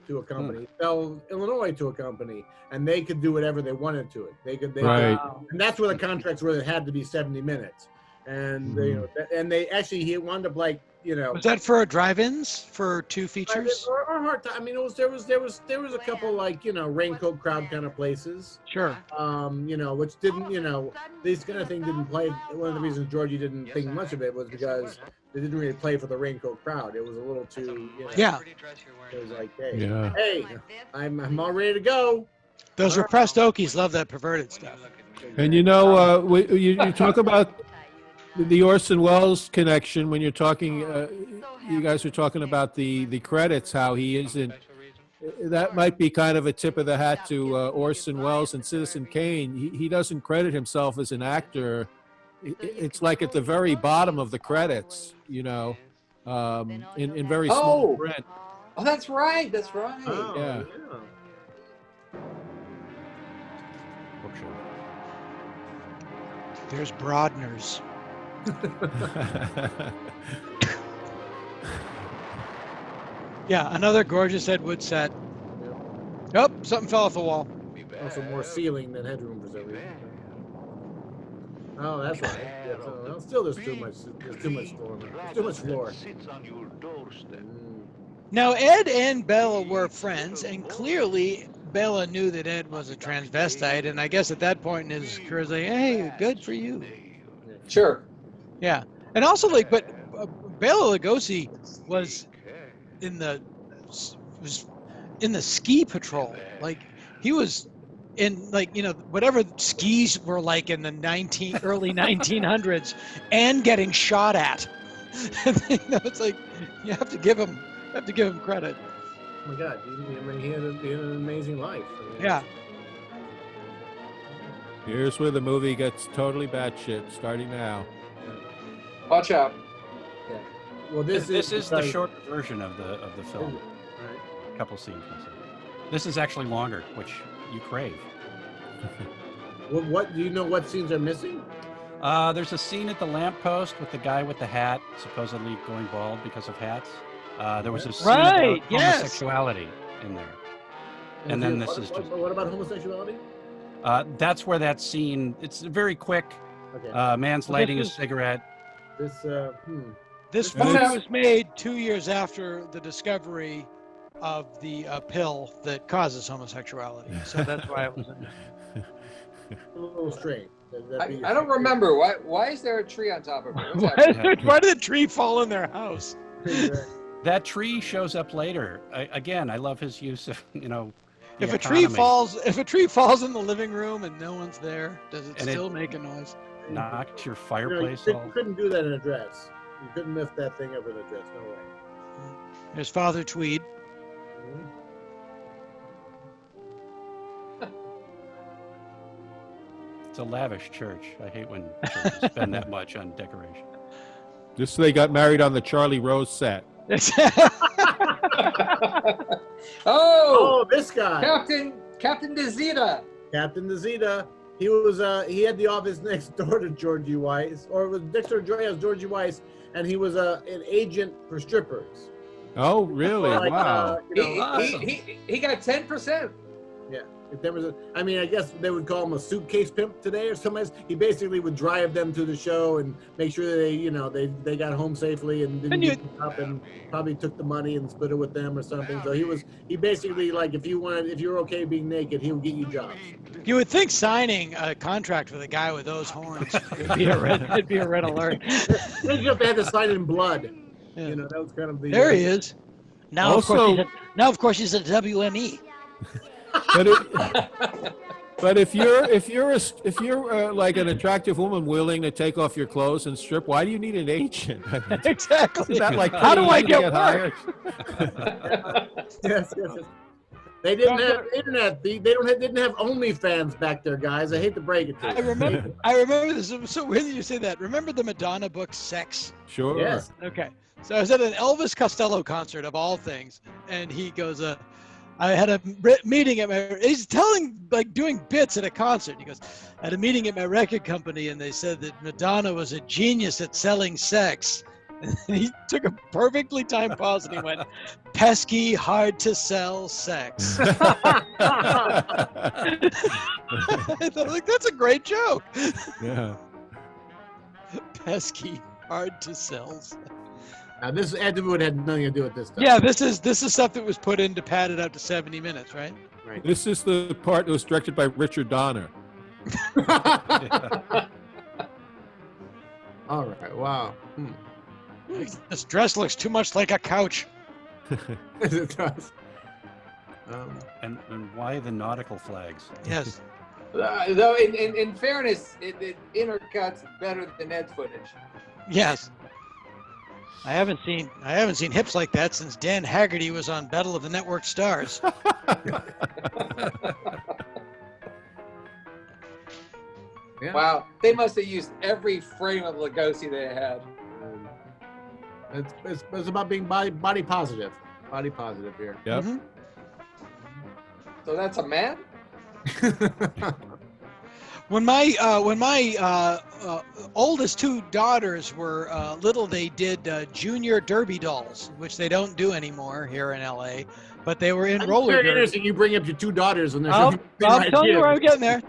to a company, sell Illinois to a company, and they could do whatever they wanted to it. They could. Right. And that's where the contracts were. It had to be 70 minutes, and you know, and they actually he wound up like. You know, Was that for drive-ins for 2 features? or hard time. I mean, there was a couple like raincoat crowd kind of places. Sure. You know, which didn't these kind of things didn't play. One of the reasons Georgie didn't think much of it was because they didn't really play for the raincoat crowd. It was a little too. Yeah. It was like, hey, Yeah. hey, I'm all ready to go. Those repressed Okies love that perverted stuff. And you know, you talk about the Orson Welles connection when you're talking. You guys were talking about the credits, how he isn't. That might be kind of a tip of the hat to Orson Welles and Citizen Kane. He doesn't credit himself as an actor. It's like at the very bottom of the credits, you know, in very small print. Oh, that's right. That's right. Oh, Yeah. There's Brodner's. Yeah, another gorgeous Ed Wood set. Oh, something fell off the wall. Also more ceiling than headroom for some reason. Oh, that's right. Yeah, so, well, still, there's too much. There's too much floor. There's too much floor. Now, Ed and Bella were friends, and clearly Bella knew that Ed was a transvestite, and I guess at that point in his career, like, hey, good for you. Sure. Yeah, and also like, but Bela Lugosi was in the ski patrol. Like he was in like whatever skis were like in the early 1900s, and getting shot at. It's like you have to give him credit. Oh my God, I mean, he had an amazing life. I mean, Yeah. Here's where the movie gets totally batshit, starting now. Watch out. Yeah. Well, this is the because- short version of the film. Right. A couple scenes missing. This is actually longer, which you crave. What do you know? What scenes are missing? There's a scene at the lamppost with the guy with the hat, supposedly going bald because of hats. There was a scene Right, about yes. homosexuality in there. And then this is just. What about homosexuality? That's where that scene. It's very quick. Okay. Man's lighting a cigarette. This movie was made 2 years after the discovery of the pill that causes homosexuality. So that's why it was in there. A little strange. I don't remember. Why is there a tree on top of it? Why did the tree fall in their house? That tree shows up later. Again, I love his use of, If a tree falls in the living room and no one's there, does it still make a noise? Knocks your fireplace you off. couldn't do that in a dress. You couldn't lift that thing up in a dress. No way. There's Father Tweed. It's a lavish church. I hate when churches spend that much on decoration. Just so they got married on the Charlie Rose set. Oh, this guy. Captain DeZita. Captain DeZita. He was he had the office next door to Georgie Weiss, or it was next door to Georgie Weiss, and he was an agent for strippers. Oh, really? Wow. He got 10%. Yeah. If there was I guess they would call him a suitcase pimp today or something. He basically would drive them to the show and make sure that they got home safely and didn't get up, and probably took the money and split it with them or something. So he basically, like, if you're okay being naked, he would get you jobs. You would think signing a contract with a guy with those horns would be it'd be a red alert. They just had to sign in blood. Yeah. That was kind of the. There he is. Now, Also, of course, he's at WME. But if you're like an attractive woman willing to take off your clothes and strip, why do you need an agent? Exactly. Is that like how do I get hired? Yes. They didn't have internet. They didn't have OnlyFans back there, guys. I hate to break it to you. I remember this. It was so weird that you say that. Remember the Madonna book Sex? Sure. Yes. Okay. So I was at an Elvis Costello concert of all things, and he goes, I had a meeting at he's doing bits at a concert. He goes, I had a meeting at my record company, and they said that Madonna was a genius at selling sex. And he took a perfectly timed pause and he went, pesky, hard to sell sex. I thought, that's a great joke. Yeah. Pesky, hard to sell sex. Now this Ed Wood had nothing to do with this stuff. Yeah, this is stuff that was put in to pad it out to 70 minutes, right? Right. This is the part that was directed by Richard Donner. All right. Wow. This dress looks too much like a couch. It does. And why the nautical flags? Yes. Though in fairness, it intercuts better than Ed's footage. Yes. I haven't seen hips like that since Dan Haggerty was on Battle of the Network Stars. Yeah. Wow, they must have used every frame of Lugosi they had. It's about being body positive. Body positive here. Yep. Mm-hmm. So that's a man? When my oldest two daughters were little, they did junior derby dolls, which they don't do anymore here in LA. But they were in roller very derby. interesting. You bring up your two daughters when they're. I'll tell you where I'm getting there.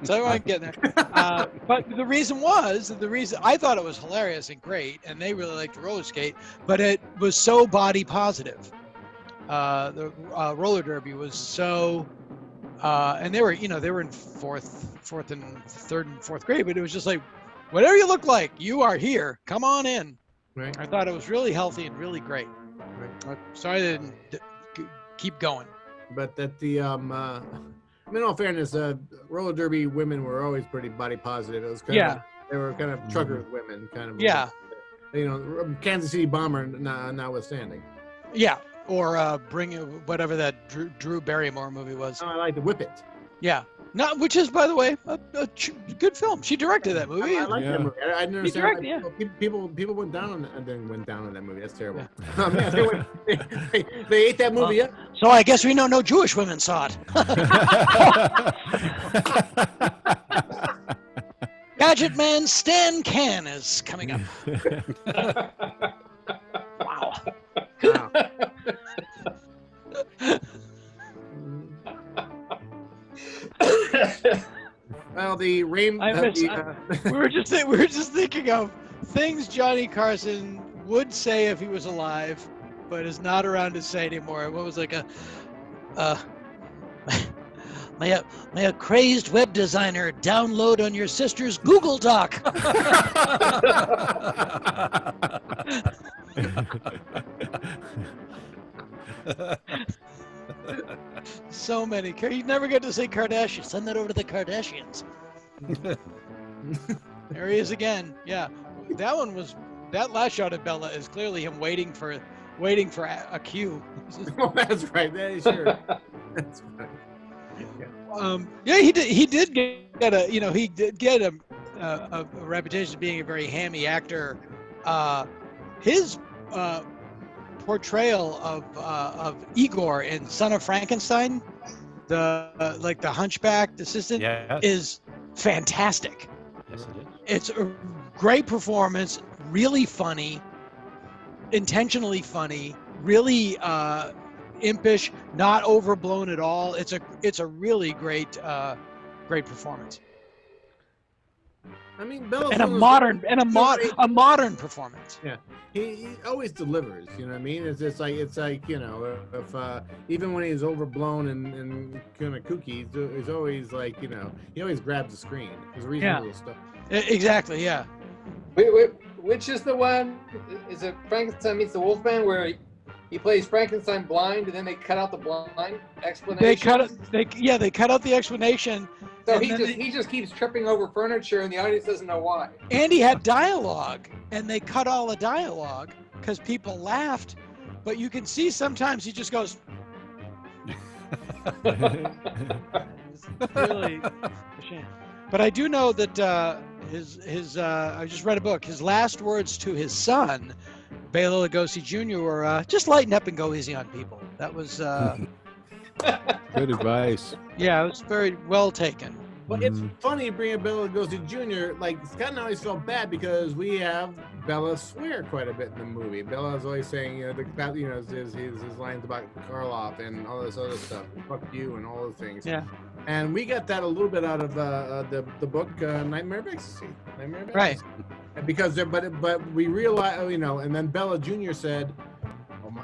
But the reason I thought it was hilarious and great, and they really liked to roller skate, but it was so body positive. The roller derby was so, and they were in third and fourth grade, but it was just like, whatever you look like, you are here. Come on in. Right. I thought it was really healthy and really great. Right. Sorry they didn't keep going. But that the in all fairness, roller derby women were always pretty body positive. It was kind of, they were kind of trucker women, kind of. Yeah. Kansas City Bomber notwithstanding. Yeah. Or bring whatever that Drew Barrymore movie was. Oh, I like to Whip It. Yeah. Which is, by the way, a good film. She directed that movie. I like that movie. I didn't understand. Directed, people went down on that. Then went down on that movie. That's terrible. Yeah. They ate that movie up. So I guess we know no Jewish women saw it. Gadget Man Stan Can is coming up. Wow. Well, the rain. we were just thinking of things Johnny Carson would say if he was alive, but is not around to say anymore. What was like may a crazed web designer download on your sister's Google Doc. So many. You never get to say Kardashian. Send that over to the Kardashians. There he is again. Yeah, that last shot of Bella is clearly him waiting for a cue. Oh, that's right. That is sure. That's right. Yeah, he did get a reputation of being a very hammy actor. His portrayal of Igor in Son of Frankenstein, the hunchbacked assistant, is fantastic. Yes, it is. It's a great performance, really funny, intentionally funny, really impish, not overblown at all. It's a really great performance. I mean, Bella's And a modern performance. Yeah, he always delivers. You know what I mean? It's like if even when he's overblown and kind of kooky, he's always like he always grabs the screen. There's a reason for this stuff. Exactly. Yeah. Wait, which is the one? Is it Frankenstein Meets the Wolfman, where he plays Frankenstein blind, and then they cut out the blind explanation? They cut out the explanation. So he just keeps tripping over furniture, and the audience doesn't know why. And he had dialogue, and they cut all the dialogue because people laughed. But you can see sometimes he just goes. It's really a shame. But I do know that I just read a book. His last words to his son, Bela Lugosi Jr., were just lighten up and go easy on people. That was good advice. Yeah, it was very well taken. Well, it's funny bringing Bela Lugosi Jr. Like Scott and I always felt bad because we have Bela swear quite a bit in the movie. Bella's always saying, his lines about Karloff and all this other stuff, fuck you and all those things. Yeah. And we got that a little bit out of the book Nightmare of Ecstasy. Right. Because but we realized, and then Bela Jr. said,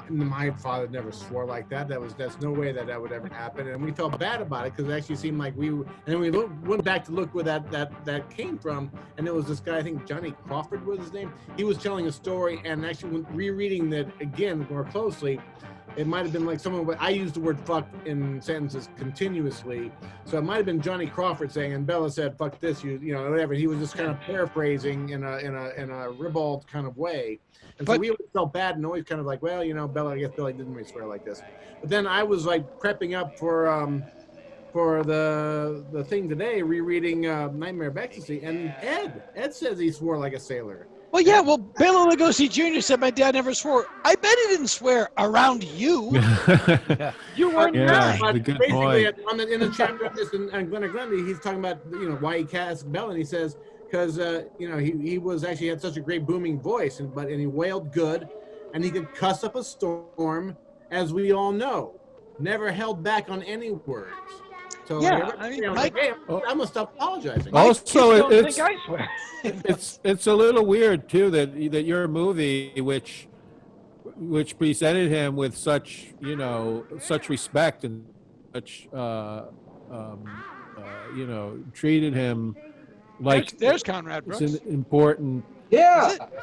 my father never swore like that. That's no way that would ever happen. And we felt bad about it because it actually seemed like and then we went back to look where that came from, and it was this guy, I think Johnny Crawford was his name. He was telling a story, and actually when rereading that again more closely, it might have been like someone. I used the word "fuck" in sentences continuously, so it might have been Johnny Crawford saying, and Bella said "fuck this," whatever. He was just kind of paraphrasing in a ribald kind of way. And so we always felt bad and always kind of like, well, Bella, I guess Bella didn't really swear like this. But then I was like prepping up for the thing today, rereading Nightmare of Ecstasy, and Ed says he swore like a sailor. Well, yeah. Well, Bela Lugosi Jr. said my dad never swore. I bet he didn't swear around you. You weren't nine. But good basically, point. in the chapter of this and Glenda, he's talking about why he cast Bela, and he says because he was actually had such a great booming voice, and he wailed good, and he could cuss up a storm, as we all know, never held back on any words. So yeah, I'm gonna stop apologizing. Also, think I swear. it's a little weird too that your movie, which presented him with such respect and such treated him like there's Conrad Brooks. an important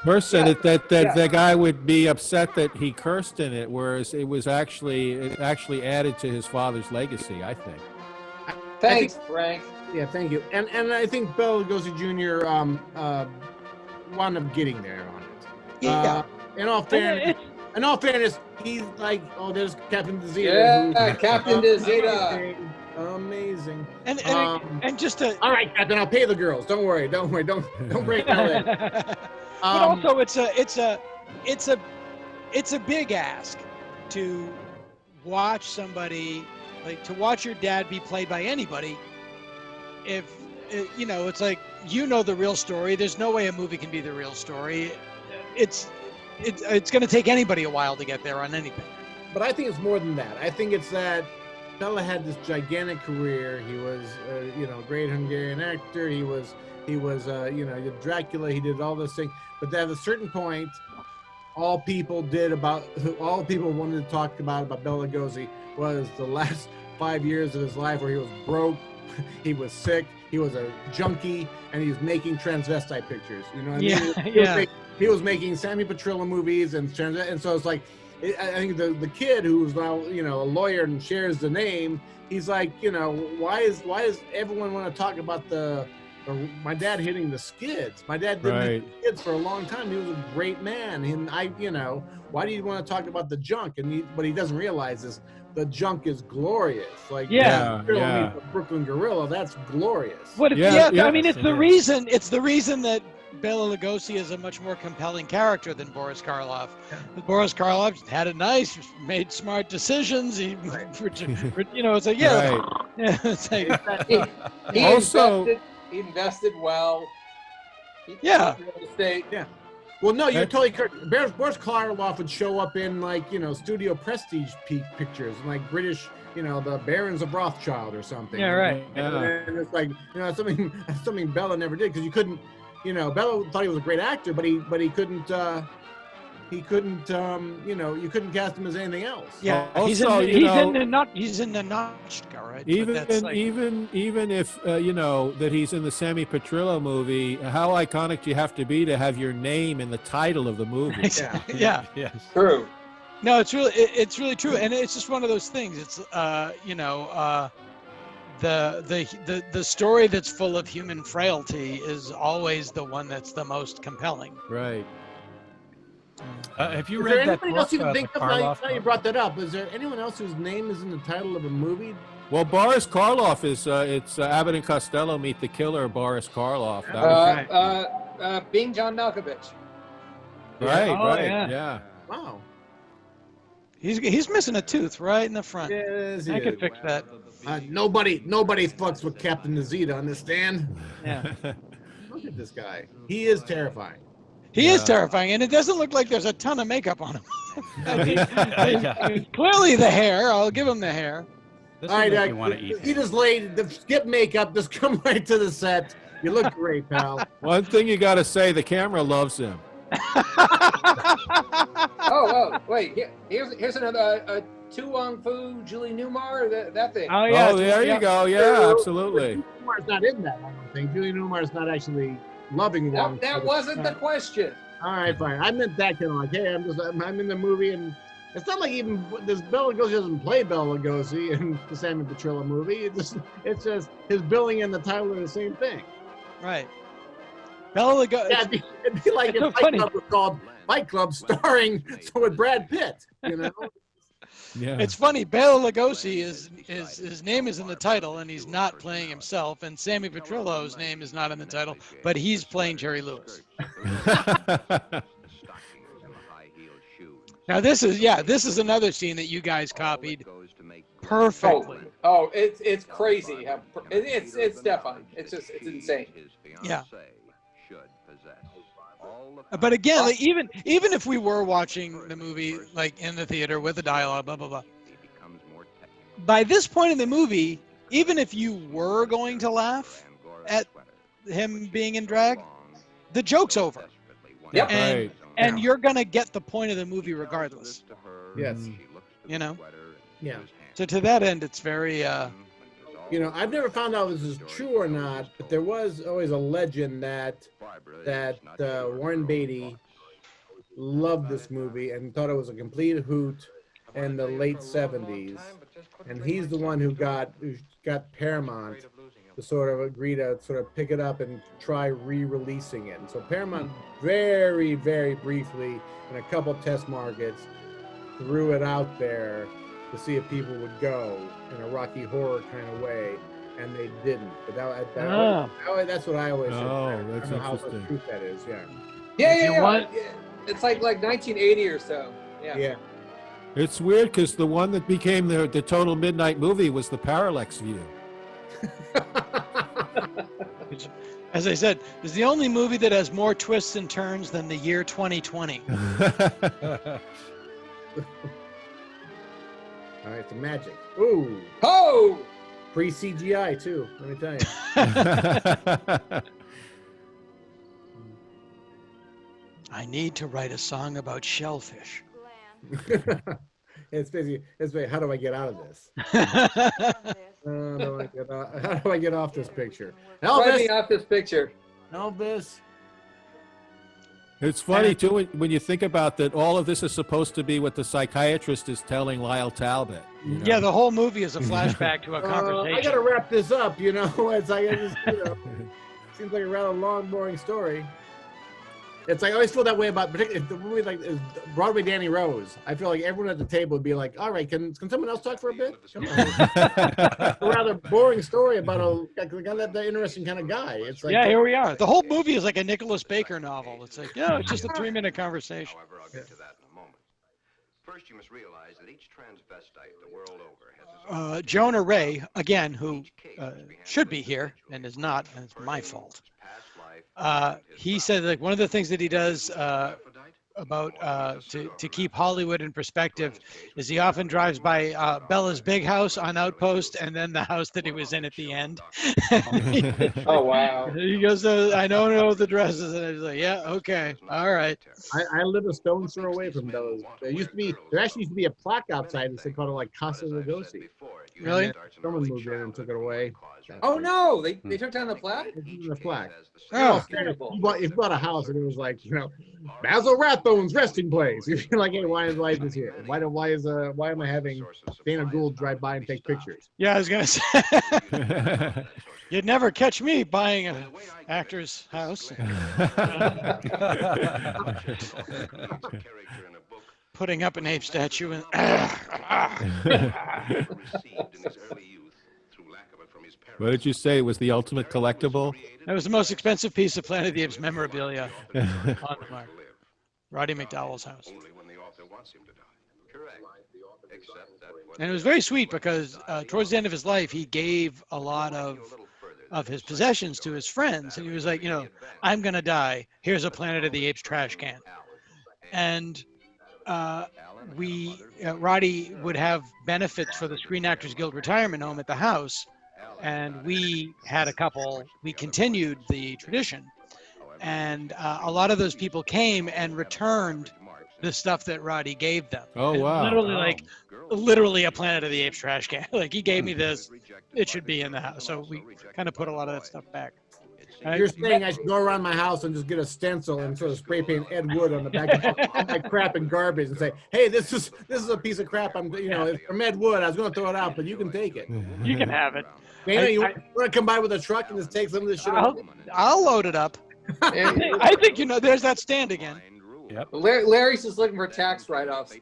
person. Yeah. That the guy would be upset that he cursed in it, whereas it actually added to his father's legacy, I think. Thanks, Frank. Yeah, thank you. And I think Bela Lugosi Jr. Wound up getting there on it. Yeah. In all fairness, he's like, oh, there's Captain DeZeta. Yeah, Captain DeZeta. Amazing. And just to. All right, Captain, I'll pay the girls. Don't worry. Don't break my leg. But also, it's a big ask to watch somebody. Like, to watch your dad be played by anybody, it's like, the real story. There's no way a movie can be the real story. It's going to take anybody a while to get there on anything. But I think it's more than that. I think it's that Bela had this gigantic career. He was, you know, a great Hungarian actor. He was, you know, he did Dracula. He did all those things. But at a certain point, all people wanted to talk about Bela Lugosi was the last 5 years of his life where he was broke, he was sick, he was a junkie, and he was making transvestite pictures. You know what I mean? He was making Sammy Petrillo movies and so it's like, I think the kid who's now, you know, a lawyer and shares the name, he's like, you know, why does everyone want to talk about my dad hitting the skids? My dad didn't hit the skids for a long time. He was a great man. And you know, why do you want to talk about the junk? And what he doesn't realize is the junk is glorious. Like, the Brooklyn Gorilla, that's glorious. I mean, it's the reason that Bela Lugosi is a much more compelling character than Boris Karloff. Boris Karloff had it nice, made smart decisions. He, you know, it's like, it's like, he invested well. Real estate. Yeah. Well, no, you're totally correct. Boris Karloff would show up in, like, you know, studio prestige pictures, like British, you know, the Barons of Rothschild or something. Yeah, right. And it's like, you know, something Bela never did, because you couldn't, you know, Bela thought he was a great actor, but he couldn't, you know, you couldn't cast him as anything else. Yeah, Also, he's in the Notchka, right? Even if you know that he's in the Sammy Petrillo movie, how iconic do you have to be to have your name in the title of the movie? Yeah. Yes. True. No, it's really true, and it's just one of those things. It's you know, the story that's full of human frailty is always the one that's the most compelling. Right. Have you read that book? Now you brought that up. Is there anyone else whose name is in the title of a movie? Well, Boris Karloff is. It's Abbott and Costello Meet the Killer. Boris Karloff. Being John Malkovich. Right. Yeah. Wow. He's missing a tooth right in the front. Yes, I could fix that. Nobody fucks with Captain Nazita, understand? Yeah. Look at this guy. He is terrifying. He is terrifying, and it doesn't look like there's a ton of makeup on him. Clearly the hair. I'll give him the hair. All right, he just skip makeup, just come right to the set. You look great, pal. One thing you got to say, the camera loves him. Wait. Here's another Tu Wong Fu, Julie Newmar, that thing. Oh, yeah. Oh, there you go. Yeah, absolutely. Julie Newmar's not in that, I don't think. Julie Newmar's not actually loving Wong. That wasn't the question. All right, fine. I meant that kind of like, hey, I'm in the movie, and it's not like even this Bela Lugosi doesn't play Bela Lugosi in the Sammy Petrillo movie. It's just his billing and the title are the same thing. Right. Bela Lugosi. Yeah, it'd be like if Fight Club was called Fight Club, starring with Brad Pitt. You know. Yeah. It's funny. Bela Lugosi his name is in the title, and he's not playing himself. And Sammy Petrillo's name is not in the title, but he's playing Jerry Lewis. Now this is another scene that you guys copied perfectly. Oh, it's crazy. It's definitely. It's insane. Yeah. But again, like, even if we were watching the movie like in the theater with the dialogue, blah blah blah, by this point in the movie, even if you were going to laugh at him being in drag, the joke's over. Yep. And you're gonna get the point of the movie regardless. Yes. You know. Yeah. So to that end, it's very. You know, I've never found out if this is true or not, but there was always a legend that Warren Beatty loved this movie and thought it was a complete hoot in the late 70s, and he's the one who got Paramount to sort of agree to sort of pick it up and try re-releasing it. And so Paramount very, very briefly in a couple test markets threw it out there to see if people would go in a Rocky Horror kind of way, and they didn't. But that's what I always said. Oh, that's I don't know how interesting. much truth that is. Yeah. Yeah. It's like 1980 or so. Yeah. It's weird because the one that became the total midnight movie was the Parallax View. Which, as I said, is the only movie that has more twists and turns than the year 2020. All right, the magic. Ooh. Oh! Pre-CGI too, let me tell you. I need to write a song about shellfish. It's basically, how do I get out of this? How do I get off this picture? Write me Elvis! off this picture. Elvis! It's funny too when you think about that. All of this is supposed to be what the psychiatrist is telling Lyle Talbot. You know? Yeah, the whole movie is a flashback to a conversation. I gotta wrap this up, you know. It's like, seems like a rather long, boring story. It's like I always feel that way about particularly the movie like is Broadway Danny Rose. I feel like everyone at the table would be like, "All right, can someone else talk for a bit?" Come on. A rather boring story about that interesting kind of guy. It's like, yeah, here we are. The whole movie is like a Nicholas Baker novel. It's like, yeah, it's just a 3-minute conversation. However, I'll get to that in a moment. First, you must realize that each transvestite the world over has his Jonah Ray, again, who should be here and is not, and it's my fault. He said like one of the things that he does about to keep Hollywood in perspective is he often drives by Bella's big house on Outpost and then the house that he was in at the end. Oh wow! He goes, I don't know the dresses, and I was like, yeah, okay, all right. I live a stone's throw away from Bella's. There actually used to be a plaque outside that said called it like Casa Lugosi. Really? Someone moved in and took it away. Oh no! They took down the plaque. The plaque. Oh, If you bought a house and it was like, Basil Rathbone's resting place. You're like, hey, why is life is here? Why am I having Dana Gould drive by and take pictures? yeah, I was gonna say. You'd never catch me buying an actor's house. Putting up an ape statue and What did you say? It was the ultimate collectible? that was the most expensive piece of Planet of the Apes memorabilia on the market. Roddy McDowell's house. And it was very sweet because towards the end of his life, he gave a lot of his possessions to his friends. And he was like, I'm going to die. Here's a Planet of the Apes trash can. And Roddy would have benefits for the Screen Actors Guild retirement home at the house. And we had we continued the tradition. And a lot of those people came and returned the stuff that Roddy gave them. Oh, wow. Literally a Planet of the Apes trash can. Like, he gave me this, it should be in the house. So we kind of put a lot of that stuff back. You're saying I should go around my house and just get a stencil and sort of spray paint Ed Wood on the back of all my crap and garbage and say, hey, this is a piece of crap. It's from Ed Wood. I was going to throw it out, but you can take it. You can have it. Dana, you want to come by with a truck and just take some of this shit? I'll load it up. I think, there's that stand again. Yep. Larry's just looking for tax write-offs.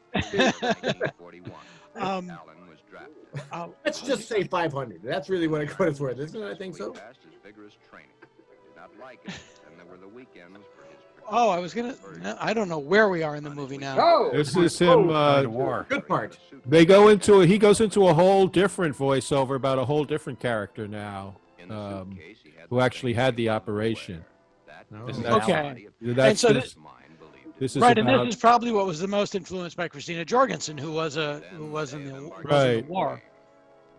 Let's just say 500. That's really what it's worth, isn't it? I think so. Oh, I don't know where we are in the movie now. Oh, This is him. Good part. He goes into a whole different voiceover about a whole different character now, who actually had the operation. Okay. This is Right, and about, this is probably what was the most influenced by Christina Jorgensen, who was in the war.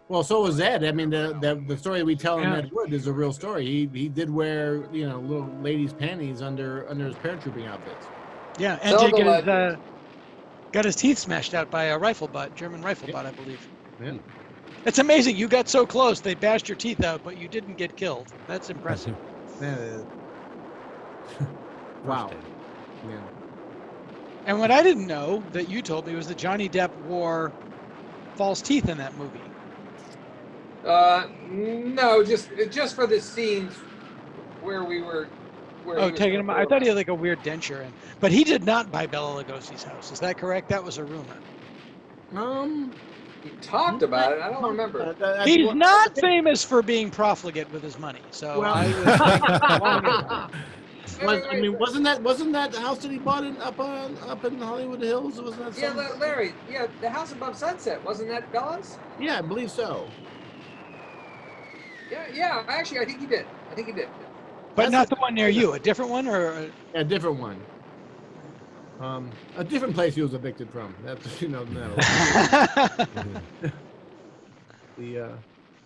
Well, so was Ed. I mean, the story we tell in Ed Wood is a real story. He did wear little ladies' panties under his paratrooping outfits. Yeah, and did got his teeth smashed out by a rifle butt, German rifle butt, I believe. Yeah. It's amazing. You got so close, they bashed your teeth out, but you didn't get killed. That's impressive. Wow. Yeah. And what I didn't know that you told me was that Johnny Depp wore false teeth in that movie. No, just for the scenes where we were. Taking him. I thought he had like a weird denture in, but he did not buy Bela Lugosi's house. Is that correct? That was a rumor. He talked about it. I don't remember. He's not famous for being profligate with his money. So wasn't that the house that he bought up in Hollywood Hills? Wasn't that? Yeah, Larry. Yeah, the house above Sunset. Wasn't that Bella's? Yeah, I believe so. Yeah. Actually, I think he did. But not the one near you. A different one, or a different one. A different place he was evicted from. That's no.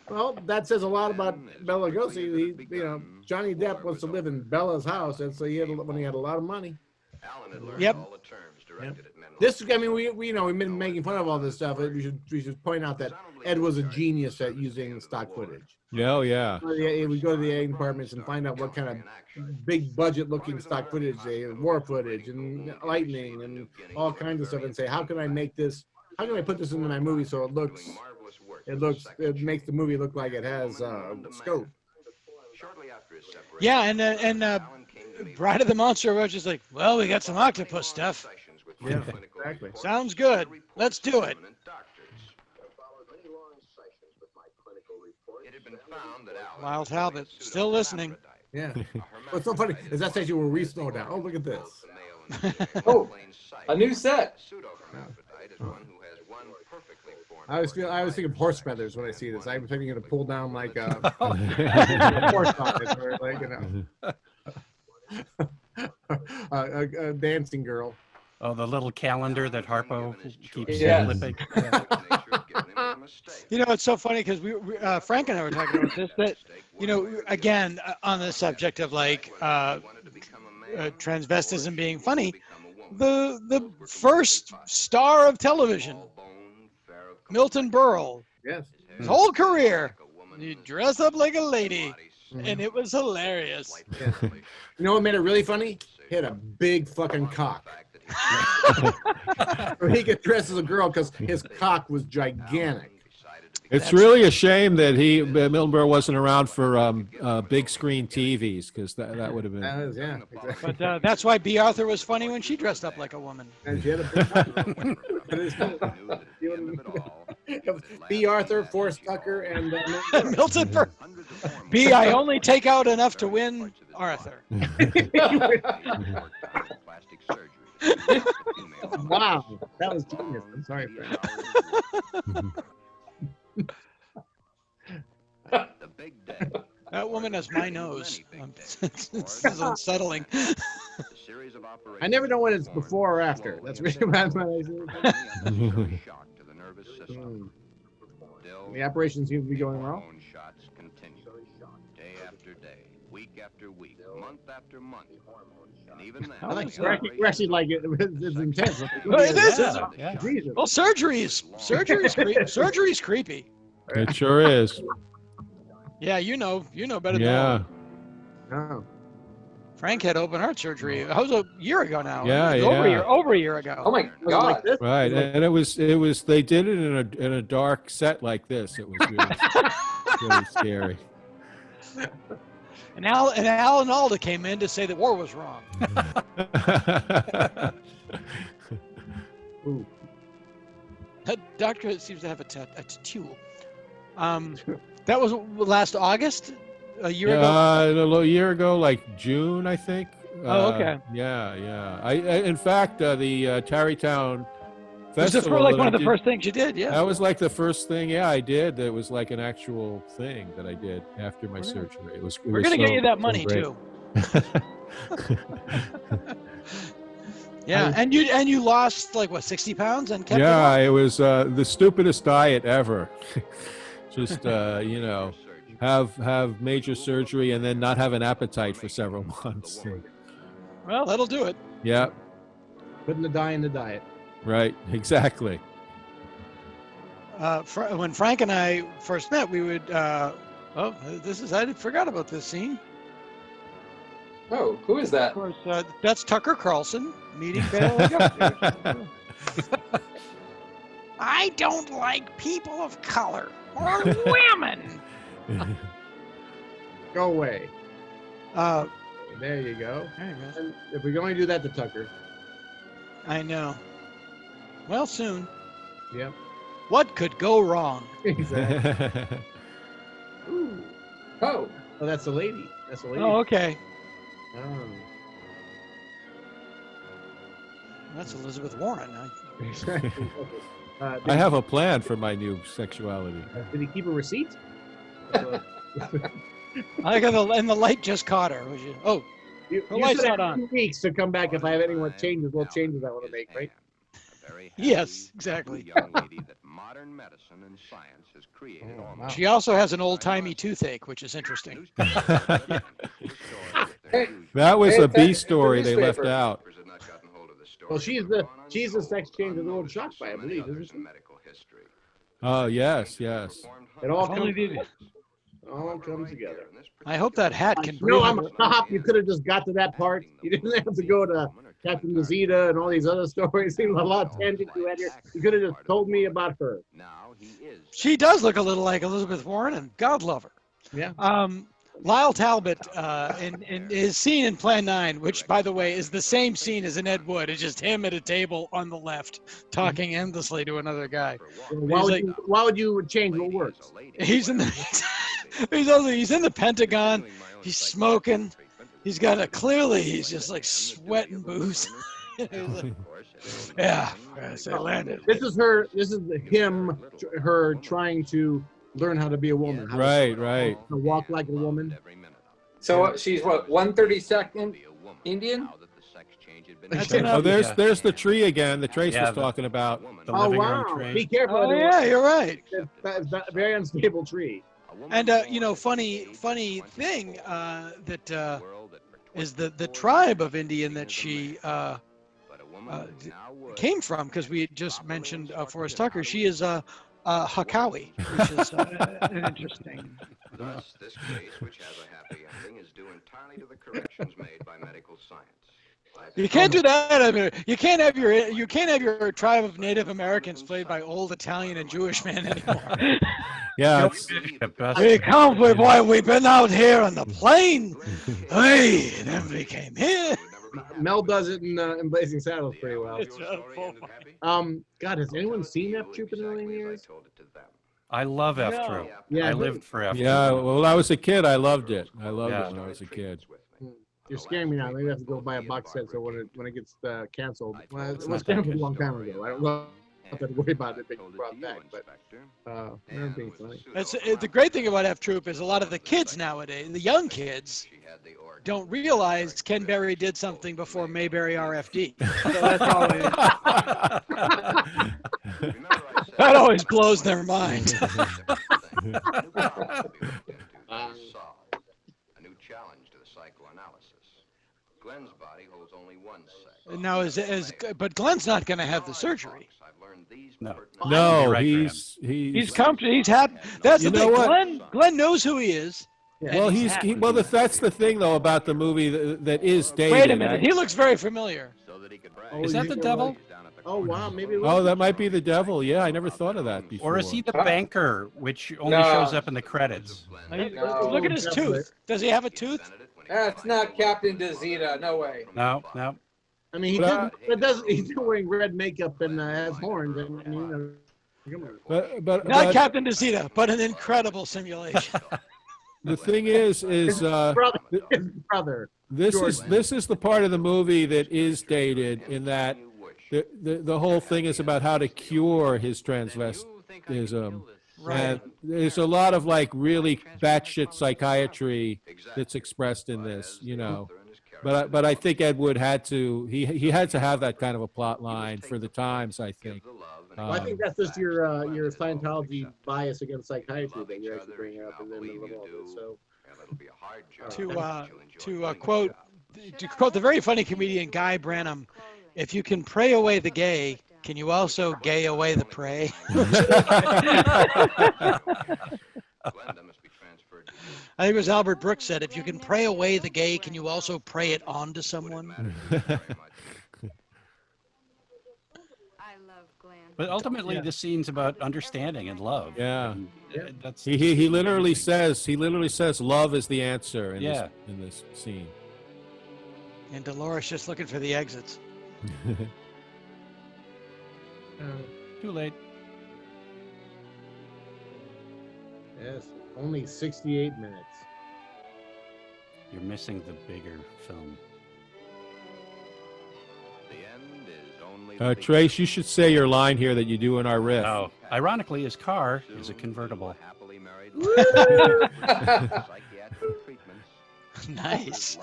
Well, that says a lot about Bela Lugosi. Johnny Depp wants to live in Bella's house, and so when he had a lot of money. Yep. This, I mean, we've been making fun of all this stuff. We should point out that Ed was a genius at using stock footage. Oh, yeah. We go to the editing departments and find out what kind of big budget looking stock footage war footage and lightning and all kinds of stuff, and say, how can I make this? How can I put this into my movie so it makes the movie look like it has scope? Yeah, and Bride of the Monster was just like, well, we got some octopus stuff. Yeah, exactly. Sounds good. Let's do it. Lyle Talbot, still listening. Yeah. What's so funny is that station where we slow down. Oh, look at this. Oh, a new set. I was thinking horse feathers when I see this. I'm thinking to pull down like a horse pocket or like a dancing girl. Oh, the little calendar that Harpo keeps flipping. It's so funny because we Frank and I were talking about this, that, again, on the subject of like transvestism being funny, the first star of television, Milton Berle, yes, his whole career, he dressed up like a lady, and it was hilarious. Yeah. You know what made it really funny? He had a big fucking cock. He could dress as a girl because his cock was gigantic. It's really a shame that Milton Berle wasn't around for big screen TVs, because that would have been. Yeah, exactly. But that's why B. Arthur was funny when she dressed up like a woman. And she had a big B. Arthur, Forrest Tucker, and Milton Berle. B. I only take out enough to win Arthur. Wow, that was genius. I'm sorry, Frank. That woman has my nose. This is unsettling. I never know when it's before or after. That's really bad. The operation seems to be going well. Day after day, week after week, month after month. And even then, I like we're actually like it. It's intense. It is. Yeah. Well, surgery's creepy. It sure is. Yeah, you know better than Yeah. Oh. Frank had open heart surgery. That was a year ago now. Yeah, Over a year ago. Oh my God! Right, and it was. They did it in a dark set like this. It was really scary. And Alan Alda came in to say that war was wrong. Ooh. That doctor seems to have a tattoo. That was last August, a year ago. A year ago, like June, I think. Oh, okay. Yeah. In fact, the Tarrytown Festival. It was like one of the first things you did. Yeah. That was like the first thing. I did. That was like an actual thing that I did after my surgery. We're gonna get you that money too. Yeah, and you lost like what, 60 pounds and kept it was the stupidest diet ever. Just have major surgery and then not have an appetite for several months. Well, that'll do it. Yeah. Putting the dye in the diet. Right. Exactly. When Frank and I first met, we would. I forgot about this scene. Oh, who is that? Of course, that's Tucker Carlson meeting Bela Lugosi. I don't like people of color or women. Go away. There There you go. you go. And if we can only do that to Tucker. I know. Well, soon. Yep. What could go wrong? Exactly. Ooh. Oh, Oh, that's the lady. That's the lady. Oh, okay. Oh. That's Elizabeth Warren. I have a plan for my new sexuality. Did he keep a receipt? I got and the light just caught her. Oh, You light's said not on. 2 weeks to come back if I have any more changes, little changes I want to make, right? Yes, exactly. Young lady that modern medicine and science has created almost. She also has an old-timey toothache, which is interesting. That Hey, was a B it's a story they left newspaper. out. Well, she's the sex change of the old shock by, I believe, isn't she? Oh, yes, yes. It all If only comes, they- all comes together. I hope that hat can No, breathe. I'm a cop. You could have just got to that part. You didn't have to go to Captain Gazeta and all these other stories. Seems a lot of tangents you had here. You could have just told me about her. She does look a little like Elizabeth Warren, and God love her. Yeah. Lyle Talbot in his scene in Plan 9, which, by the way, is the same scene as in Ed Wood. It's just him at a table on the left talking endlessly to another guy. Why would you change what works? He's in the he's in the Pentagon. He's smoking. He's got a he's just like sweating booze. Yeah, yes, I landed. This is her trying to learn how to be a woman. how Right. To walk like a woman. So she's what, 132nd Indian? That's Oh, enough. there's the tree again that Trace Yeah, was talking about. The Oh, living wow. room tree. Be careful. Oh everyone. yeah, you're right. That's a very unstable tree. And funny thing that is the tribe of Indian that she came from, because we just mentioned Forrest Tucker. She is Hakawi, which is interesting. Thus, this case, which has a happy ending, is due entirely to the corrections made by medical science. You can't do that. I mean, you can't have your tribe of Native Americans played by old Italian and Jewish men anymore. Yeah, We come, boy. We've been out here on the plain. Hey, then we came here. Mel does it in Blazing Saddles pretty well. God, has anyone seen F Troop in a million years? I love F Troop. Yeah, I lived for F Troop. yeah. Well, when I was a kid, I loved it. I loved it when I was a kid. You're scaring me now. Maybe I have to go buy a box set so when it gets canceled. Well, it was canceled a long time ago. I don't know. I don't have to worry about it being brought back, but they're being funny. The great thing about F Troop is a lot of the kids nowadays, the young kids, don't realize Ken Berry did something before Mayberry RFD. So that's always, that always blows their mind. A new challenge to the psychoanalysis. Glen's body holds only one sex. Now, but Glen's not going to have the surgery. No, Right, He's comfortable. He's happy. That's the thing. Glen knows who he is. Well, that's the thing though about the movie that is dated. Wait a minute. He looks very familiar. Is that the devil? Oh wow, maybe. Oh, that might be the devil. Yeah, I never thought of that before. Or is he the banker, which only shows up in the credits? Look at his tooth. Does he have a tooth? That's not Captain Gazeta. No way. No. I mean, he's wearing red makeup and has horns. And, But Not Captain Gazeta, but an incredible simulation. The thing is his brother. this is the part of the movie that is dated in that the whole thing is about how to cure his transvestism. Right. And there's a lot of like really batshit psychiatry that's expressed in this, But I think Ed Wood had to he had to have that kind of a plot line for the times, I think. Well, I think that's just your Scientology bias against psychiatry that you're actually bringing up in the middle of all this. So, to quote the very funny comedian Guy Branum, if you can pray away the gay, can you also gay away the prey? I think it was Albert Brooks said, if you can pray away the gay, can you also pray it on to someone? But ultimately, this scene's about understanding and love. Yeah. And that's He literally says love is the answer in this scene. And Dolores just looking for the exits. Too late. yes, only 68 minutes. You're missing the bigger film. Trace, you should say your line here that you do in our riff. Oh, ironically, his car is a convertible. Nice.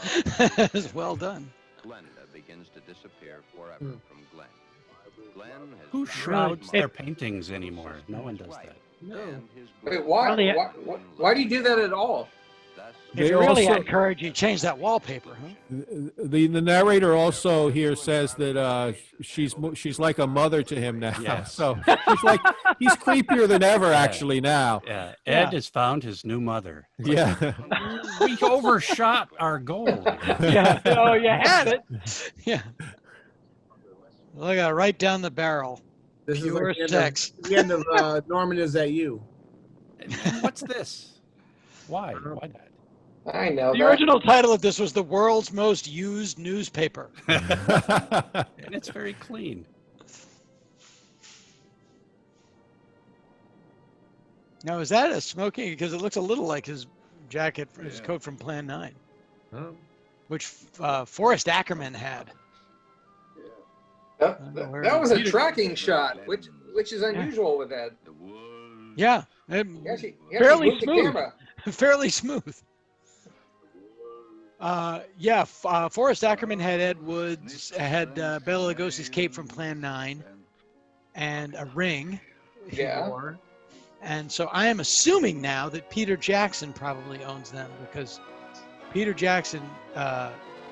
Well done. Glenda begins to disappear forever from Glen. Glen has Who shrouds their paintings anymore? No one does that. No. Wait, why do you do that at all? If They you really also- had courage, you'd change that wallpaper, huh? The narrator also here says that she's like a mother to him now. Yes. So she's like he's creepier than ever actually now. Yeah, Ed has found his new mother. Yeah. We overshot our goal. Yeah. Oh, you had it. Yeah. Look at right down the barrel. This Pure is like sex. the end of Norman, Is That You? What's this? Why? Why that? I know. The original title of this was The World's Most Used Newspaper. And it's very clean. Now, is that a smoking? Because it looks a little like his jacket, his coat from Plan 9, which Forrest Ackerman had. That was a tracking shot, which is unusual with Ed. Yeah. He actually Fairly moved the smooth. camera. Fairly smooth. Forrest Ackerman had Ed Woods, had Bela Lugosi's cape from Plan 9, and a ring. Yeah. And so I am assuming now that Peter Jackson probably owns them because Peter Jackson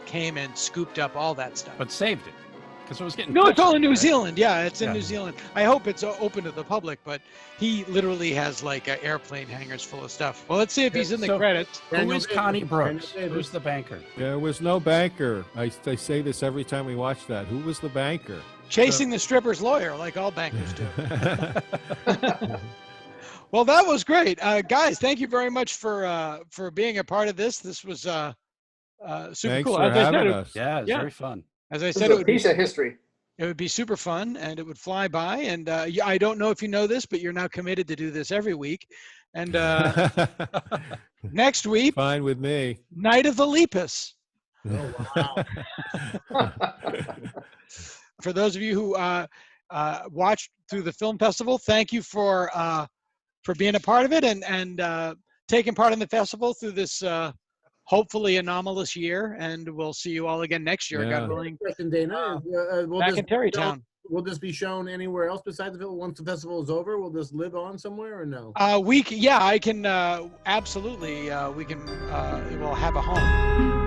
came and scooped up all that stuff. But saved it. Because it was getting No, it's all in New right? Zealand. Yeah, it's in Yeah. New Zealand. I hope it's open to the public, but he literally has like airplane hangars full of stuff. Well, let's see if he's in the So- credits. Who is Connie Brooks? Daniel Davis. Who's the banker? There was no banker. I say this every time we watch that. Who was the banker? Chasing the stripper's lawyer, like all bankers do. Well, that was great, guys. Thank you very much for being a part of this. This was super Thanks cool. for As I said, having us. Yeah, it's Yeah. very fun. as I This said, is it a would be piece of history. It would be super fun and it would fly by. And I don't know if you know this, but you're now committed to do this every week. And next week, Fine with me. Night of the Lepus. Oh, wow. For those of you who watched through the film festival, thank you for being a part of it and taking part in the festival through this hopefully anomalous year. And we'll see you all again next year, Yeah. God willing, Question, Dana. back in Terrytown. Will this be shown anywhere else besides the film once the festival is over? Will this live on somewhere or no? I can absolutely. We can. We'll have a home.